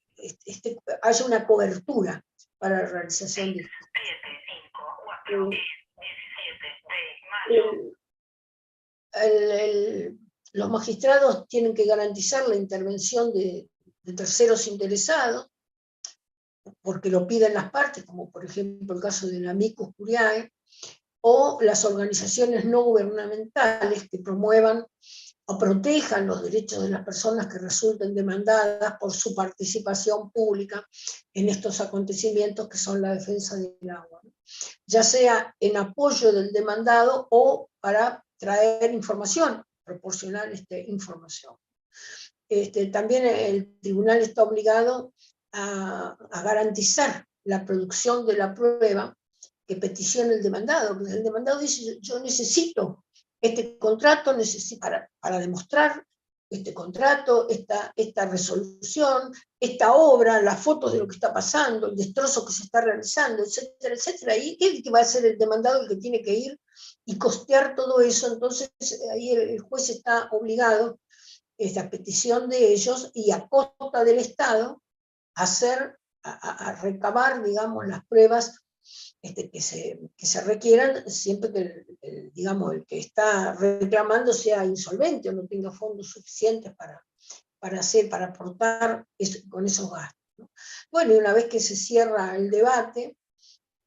haya una cobertura para la realización de los magistrados tienen que garantizar la intervención de terceros interesados, porque lo piden las partes, como por ejemplo el caso del amicus curiae, o las organizaciones no gubernamentales que promuevan o protejan los derechos de las personas que resulten demandadas por su participación pública en estos acontecimientos que son la defensa del agua, ¿no? Ya sea en apoyo del demandado o para traer información, proporcionar información. También el tribunal está obligado a garantizar la producción de la prueba que peticiona el demandado, porque el demandado dice, yo necesito este contrato para demostrar este contrato, esta resolución, esta obra, las fotos de lo que está pasando, el destrozo que se está realizando, etcétera, etcétera. Y el que va a ser el demandado el que tiene que ir y costear todo eso. Entonces ahí el juez está obligado, a petición de ellos y a costa del Estado, a recabar, digamos, las pruebas que se requieran, siempre que digamos, el que está reclamando sea insolvente o no tenga fondos suficientes para aportar con esos gastos, ¿no? Bueno, y una vez que se cierra el debate,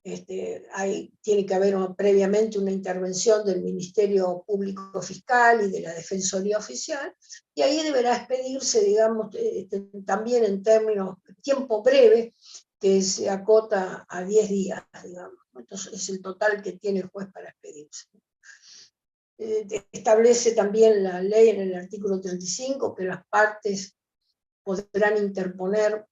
tiene que haber previamente una intervención del Ministerio Público Fiscal y de la Defensoría Oficial, y ahí deberá expedirse, digamos, también en términos de tiempo breve, que se acota a 10 días, digamos. Entonces es el total que tiene el juez para expedirse. Establece también la ley en el artículo 35 que las partes podrán interponer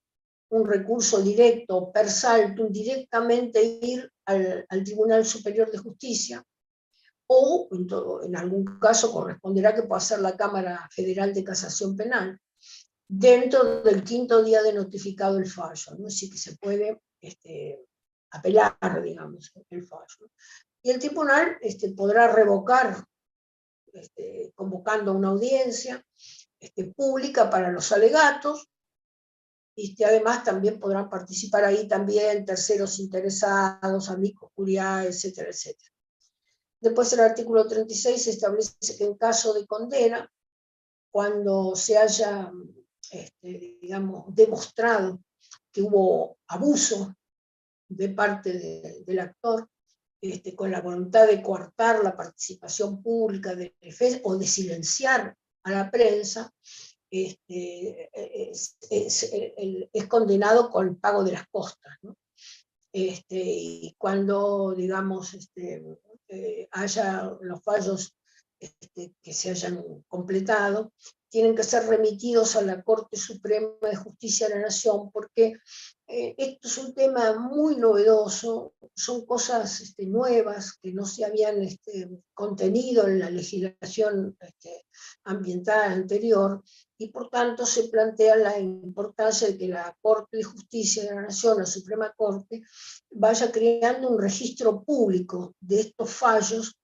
un recurso directo, per saltum, directamente ir al Tribunal Superior de Justicia, o en algún caso corresponderá que pueda ser la Cámara Federal de Casación Penal, dentro del 5º día de notificado el fallo, ¿no? Así que se puede apelar, digamos, el fallo. Y el tribunal podrá revocar, convocando una audiencia pública para los alegatos, y además también podrán participar ahí también terceros interesados, amicus curiae, etcétera, etcétera. Después el artículo 36 establece que en caso de condena, cuando se haya, digamos, demostrado que hubo abuso de parte del actor, con la voluntad de coartar la participación pública de defensa o de silenciar a la prensa, es condenado con el pago de las costas, ¿no? Y cuando, digamos, haya los fallos que se hayan completado, tienen que ser remitidos a la Corte Suprema de Justicia de la Nación, porque esto es un tema muy novedoso, son cosas nuevas que no se habían contenido en la legislación ambiental anterior, y por tanto se plantea la importancia de que la Corte de Justicia de la Nación, la Suprema Corte, vaya creando un registro público de estos fallos,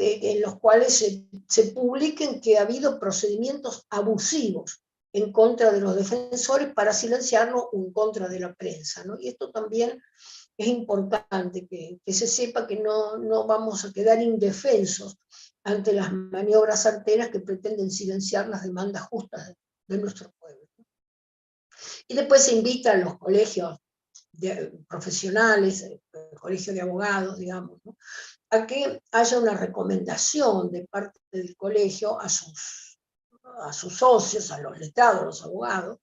en los cuales se publiquen que ha habido procedimientos abusivos en contra de los defensores para silenciarlo o en contra de la prensa, ¿no? Y esto también es importante, que se sepa que no vamos a quedar indefensos ante las maniobras arteras que pretenden silenciar las demandas justas de nuestro pueblo. Y después se invita a los colegios profesionales, el colegio de abogados, digamos, ¿no?, a que haya una recomendación de parte del colegio a sus socios, a los letrados, a los abogados,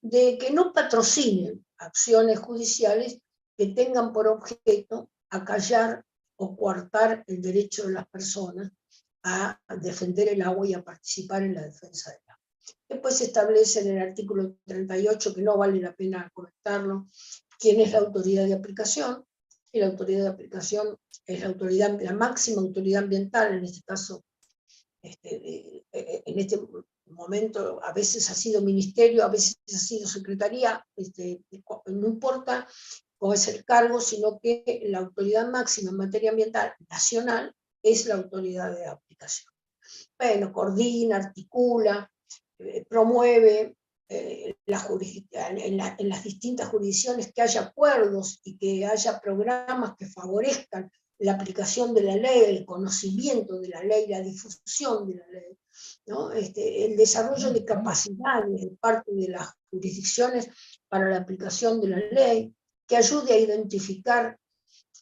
de que no patrocinen acciones judiciales que tengan por objeto acallar o coartar el derecho de las personas a defender el agua y a participar en la defensa del agua. Después se establece en el artículo 38, que no vale la pena comentarlo, quién es la autoridad de aplicación. Y la autoridad de aplicación es la máxima autoridad ambiental, en este caso en este momento a veces ha sido ministerio, a veces ha sido secretaría, no importa cuál es el cargo, sino que la autoridad máxima en materia ambiental nacional es la autoridad de aplicación. Bueno, coordina, articula, promueve en las distintas jurisdicciones que haya acuerdos y que haya programas que favorezcan la aplicación de la ley, el conocimiento de la ley, la difusión de la ley, ¿no? El desarrollo de capacidades de parte de las jurisdicciones para la aplicación de la ley, que ayude a identificar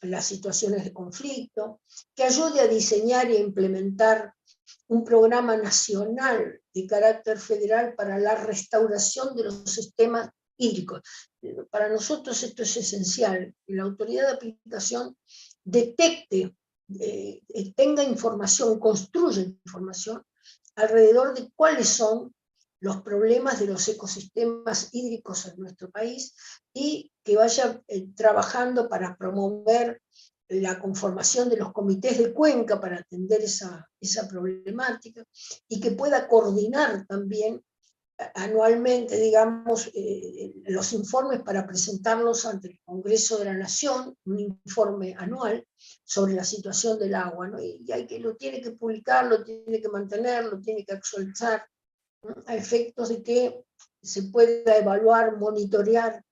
las situaciones de conflicto, que ayude a diseñar e implementar un programa nacional de carácter federal para la restauración de los sistemas hídricos. Para nosotros esto es esencial, que la autoridad de aplicación detecte, tenga información, construya información alrededor de cuáles son los problemas de los ecosistemas hídricos en nuestro país y que vaya trabajando para promover la conformación de los comités de cuenca para atender esa problemática y que pueda coordinar también anualmente, digamos, los informes para presentarlos ante el Congreso de la Nación, un informe anual sobre la situación del agua, ¿no? Y hay que, lo tiene que publicar, lo tiene que mantener, lo tiene que actualizar, ¿no? A efectos de que se pueda evaluar, monitorear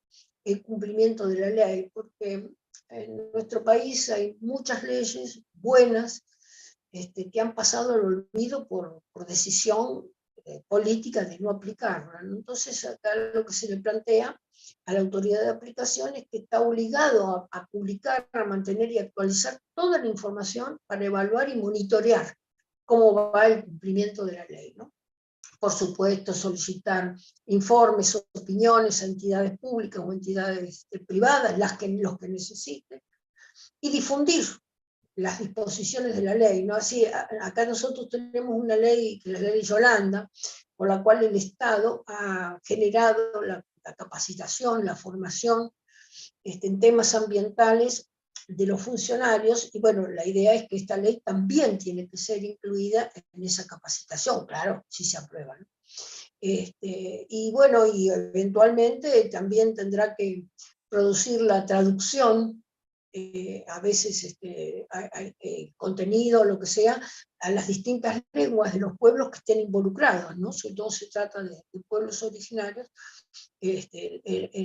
el cumplimiento de la ley, porque en nuestro país hay muchas leyes buenas que han pasado al olvido por decisión política de no aplicarla, ¿no? Entonces acá lo que se le plantea a la autoridad de aplicación es que está obligado a publicar, a mantener y actualizar toda la información para evaluar y monitorear cómo va el cumplimiento de la ley, ¿no? Por supuesto, solicitar informes, opiniones a entidades públicas o entidades privadas, los que necesiten, y difundir las disposiciones de la ley, ¿no? Así, acá nosotros tenemos una ley, que es la ley Yolanda, por la cual el Estado ha generado la capacitación, la formación en temas ambientales de los funcionarios, y bueno, la idea es que esta ley también tiene que ser incluida en esa capacitación, claro, si se aprueba, ¿no? Y bueno, y eventualmente también tendrá que producir la traducción, a veces hay contenido, lo que sea, a las distintas lenguas de los pueblos que estén involucrados, ¿no? Sobre todo se trata de pueblos originarios, es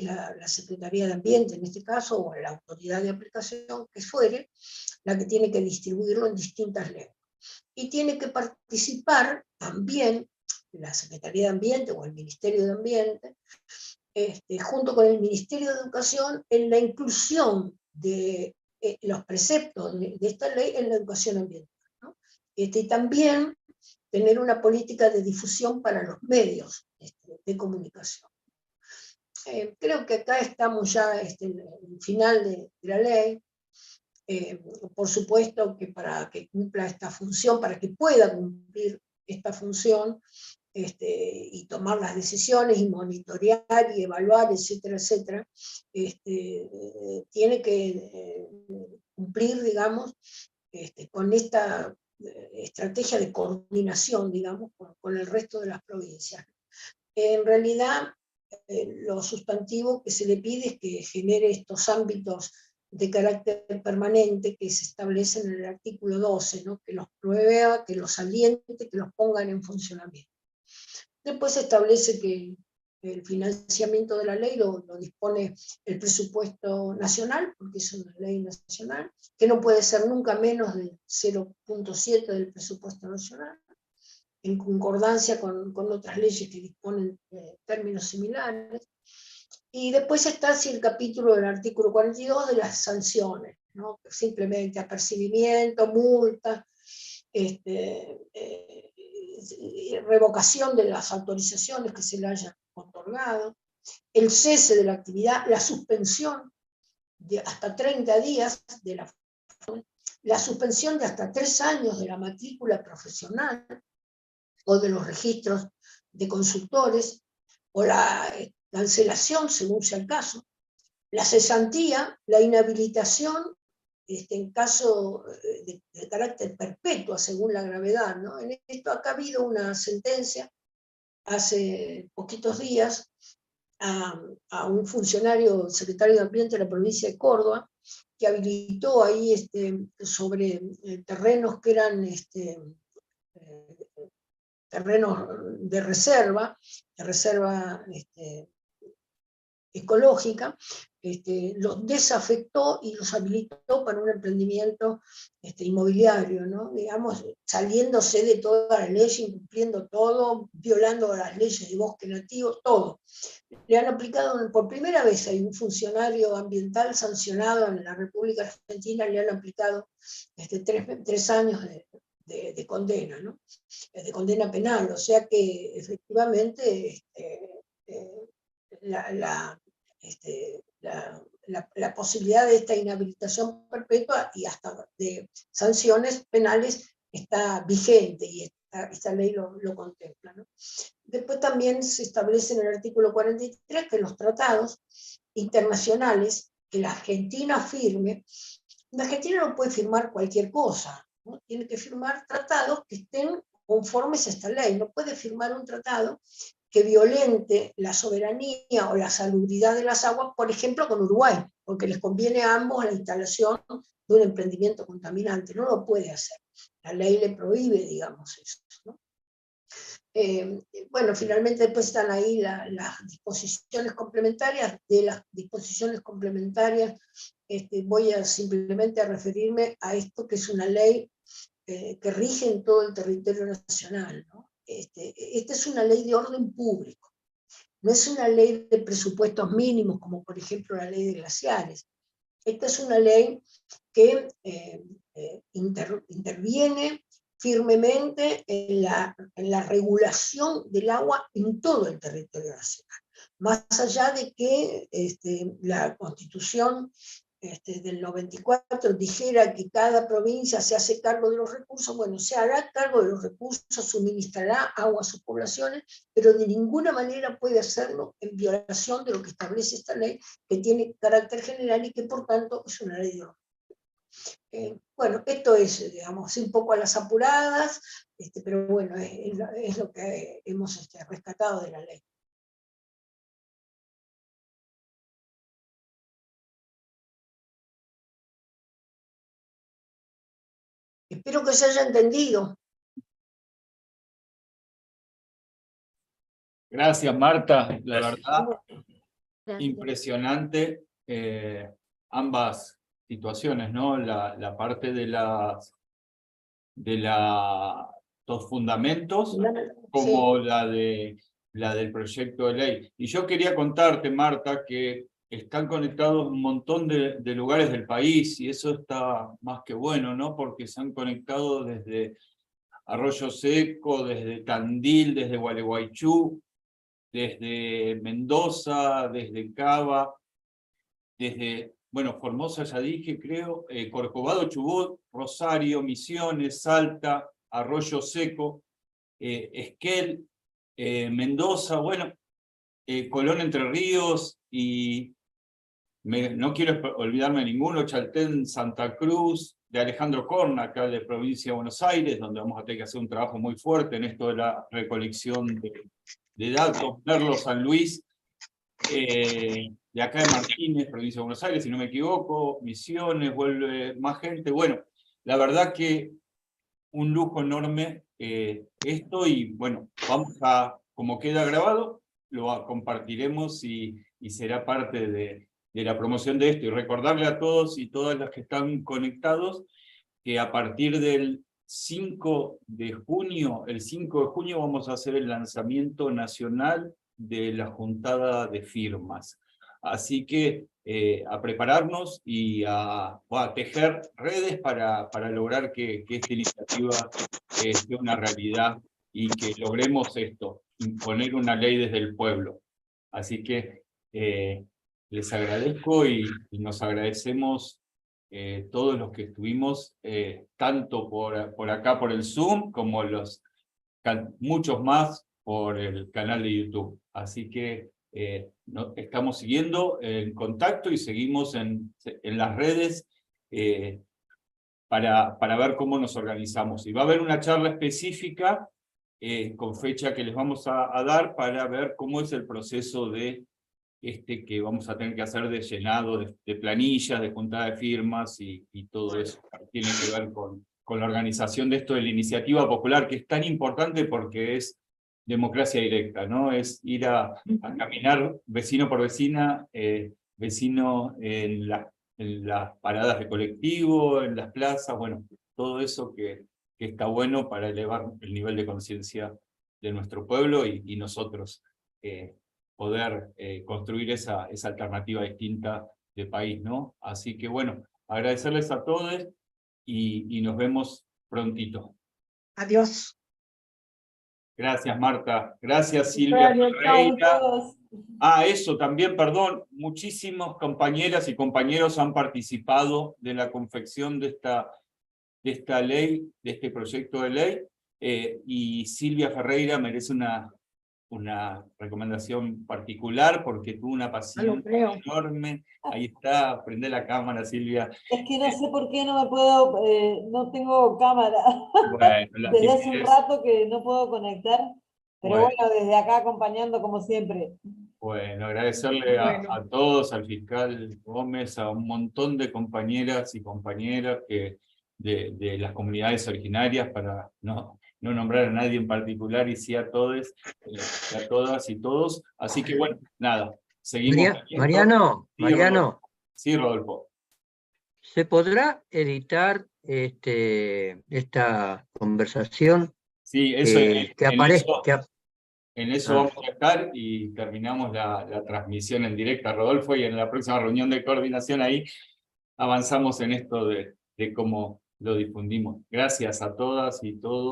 la Secretaría de Ambiente, en este caso, o la autoridad de aplicación que fuere, la que tiene que distribuirlo en distintas lenguas. Y tiene que participar también la Secretaría de Ambiente o el Ministerio de Ambiente, junto con el Ministerio de Educación, en la inclusión de los preceptos de esta ley en la educación ambiental, ¿no? Y también tener una política de difusión para los medios de comunicación. Creo que acá estamos ya en el final de la ley. Por supuesto que para que cumpla esta función, para que pueda cumplir esta función, y tomar las decisiones y monitorear y evaluar, etcétera, etcétera, tiene que cumplir, digamos, con esta estrategia de coordinación, digamos, con el resto de las provincias. En realidad, lo sustantivo que se le pide es que genere estos ámbitos de carácter permanente que se establecen en el artículo 12, ¿no? Que los prueba, que los aliente, que los pongan en funcionamiento. Después se establece que el financiamiento de la ley lo dispone el presupuesto nacional, porque es una ley nacional, que no puede ser nunca menos del 0.7 del presupuesto nacional, en concordancia con otras leyes que disponen términos similares. Y después está así el capítulo del artículo 42 de las sanciones, ¿no? Simplemente apercibimiento, multa, revocación de las autorizaciones que se le hayan otorgado, el cese de la actividad, la suspensión de hasta 30 días de la suspensión de hasta 3 años de la matrícula profesional o de los registros de consultores, o la cancelación, según sea el caso, la cesantía, la inhabilitación en caso de carácter perpetuo según la gravedad, ¿no? En esto acá ha habido una sentencia hace poquitos días a un funcionario, secretario de Ambiente de la provincia de Córdoba, que habilitó ahí sobre terrenos que eran terrenos de reserva ecológica, los desafectó y los habilitó para un emprendimiento inmobiliario, ¿no? Digamos, saliéndose de toda la ley, incumpliendo todo, violando las leyes de bosque nativo, todo. Le han aplicado, por primera vez hay un funcionario ambiental sancionado en la República Argentina, le han aplicado 3 años de condena, ¿no? De condena penal, o sea que efectivamente la posibilidad de esta inhabilitación perpetua y hasta de sanciones penales está vigente y esta ley lo contempla, ¿no? Después también se establece en el artículo 43 que los tratados internacionales que la Argentina firme, la Argentina no puede firmar cualquier cosa, ¿no? Tiene que firmar tratados que estén conformes a esta ley, no puede firmar un tratado que violente la soberanía o la salubridad de las aguas, por ejemplo, con Uruguay, porque les conviene a ambos la instalación de un emprendimiento contaminante. No lo puede hacer. La ley le prohíbe, digamos, eso, ¿no? Bueno, finalmente después están ahí las disposiciones complementarias. De las disposiciones complementarias voy simplemente a referirme a esto que es una ley que rige en todo el territorio nacional, ¿no? Esta es una ley de orden público, no es una ley de presupuestos mínimos, como por ejemplo la ley de glaciares. Esta es una ley que interviene firmemente en la regulación del agua en todo el territorio nacional. Más allá de que la Constitución del 94 dijera que cada provincia se hace cargo de los recursos, bueno, se hará cargo de los recursos, suministrará agua a sus poblaciones, pero de ninguna manera puede hacerlo en violación de lo que establece esta ley, que tiene carácter general y que por tanto es una ley de orden. Bueno, esto es, digamos, un poco a las apuradas, pero bueno, es lo que hemos rescatado de la ley. Espero que se haya entendido. Gracias, Marta. La verdad, Gracias. impresionante ambas situaciones, ¿no? La parte de los fundamentos, como sí, la del proyecto de ley. Y yo quería contarte, Marta, que están conectados un montón de lugares del país, y eso está más que bueno, ¿no? Porque se han conectado desde Arroyo Seco, desde Tandil, desde Gualeguaychú, desde Mendoza, desde Cava, desde, bueno, Formosa ya dije, creo, Corcovado, Chubut, Rosario, Misiones, Salta, Arroyo Seco, Esquel, Mendoza, bueno, Colón, Entre Ríos, y no quiero olvidarme de ninguno, Chaltén, Santa Cruz, de Alejandro Corna, acá de provincia de Buenos Aires, donde vamos a tener que hacer un trabajo muy fuerte en esto de la recolección de datos, Merlo, San Luis, de acá de Martínez, provincia de Buenos Aires, si no me equivoco, Misiones, vuelve más gente. Bueno, la verdad que un lujo enorme esto, y bueno, vamos a, como queda grabado, lo compartiremos y será parte de la promoción de esto. Y recordarle a todos y todas las que están conectados que a partir del 5 de junio, el 5 de junio vamos a hacer el lanzamiento nacional de la juntada de firmas. Así que a prepararnos y a tejer redes para lograr que esta iniciativa sea una realidad y que logremos esto, imponer una ley desde el pueblo. Así que les agradezco y nos agradecemos todos los que estuvimos, tanto por acá por el Zoom, como muchos más por el canal de YouTube. Así que estamos siguiendo en contacto y seguimos en las redes para ver cómo nos organizamos. Y va a haber una charla específica con fecha que les vamos a dar para ver cómo es el proceso que vamos a tener que hacer de llenado de planillas, de juntada de firmas y todo eso que tiene que ver con la organización de esto de la iniciativa popular, que es tan importante porque es democracia directa, ¿no? Es ir a caminar vecino por vecina, vecino en las paradas de colectivo, en las plazas, bueno, todo eso que está bueno para elevar el nivel de conciencia de nuestro pueblo y nosotros poder construir esa alternativa distinta de país, ¿no? Así que bueno, agradecerles a todos y nos vemos prontito. Adiós. Gracias, Marta. Gracias, Silvia Ferreira. Eso también, perdón, muchísimos compañeras y compañeros han participado de la confección de esta ley, de este proyecto de ley, y Silvia Ferreira merece una recomendación particular porque tuvo una paciencia enorme. Ahí está, prende la cámara, Silvia. Es que no sé por qué no me puedo, no tengo cámara. Bueno, desde hace un rato que no puedo conectar, pero bueno, desde acá acompañando como siempre. Bueno, agradecerle a todos, al fiscal Gómez, a un montón de compañeras y compañeros de las comunidades originarias, para no nombrar a nadie en particular, y sí a todos, a todas y todos. Así que bueno, nada, seguimos. Mariano, Sí, Rodolfo. ¿Se podrá editar esta conversación? Sí, eso que aparezca. En eso vamos a estar y terminamos la transmisión en directa, Rodolfo, y en la próxima reunión de coordinación ahí avanzamos en esto de cómo lo difundimos. Gracias a todas y todos.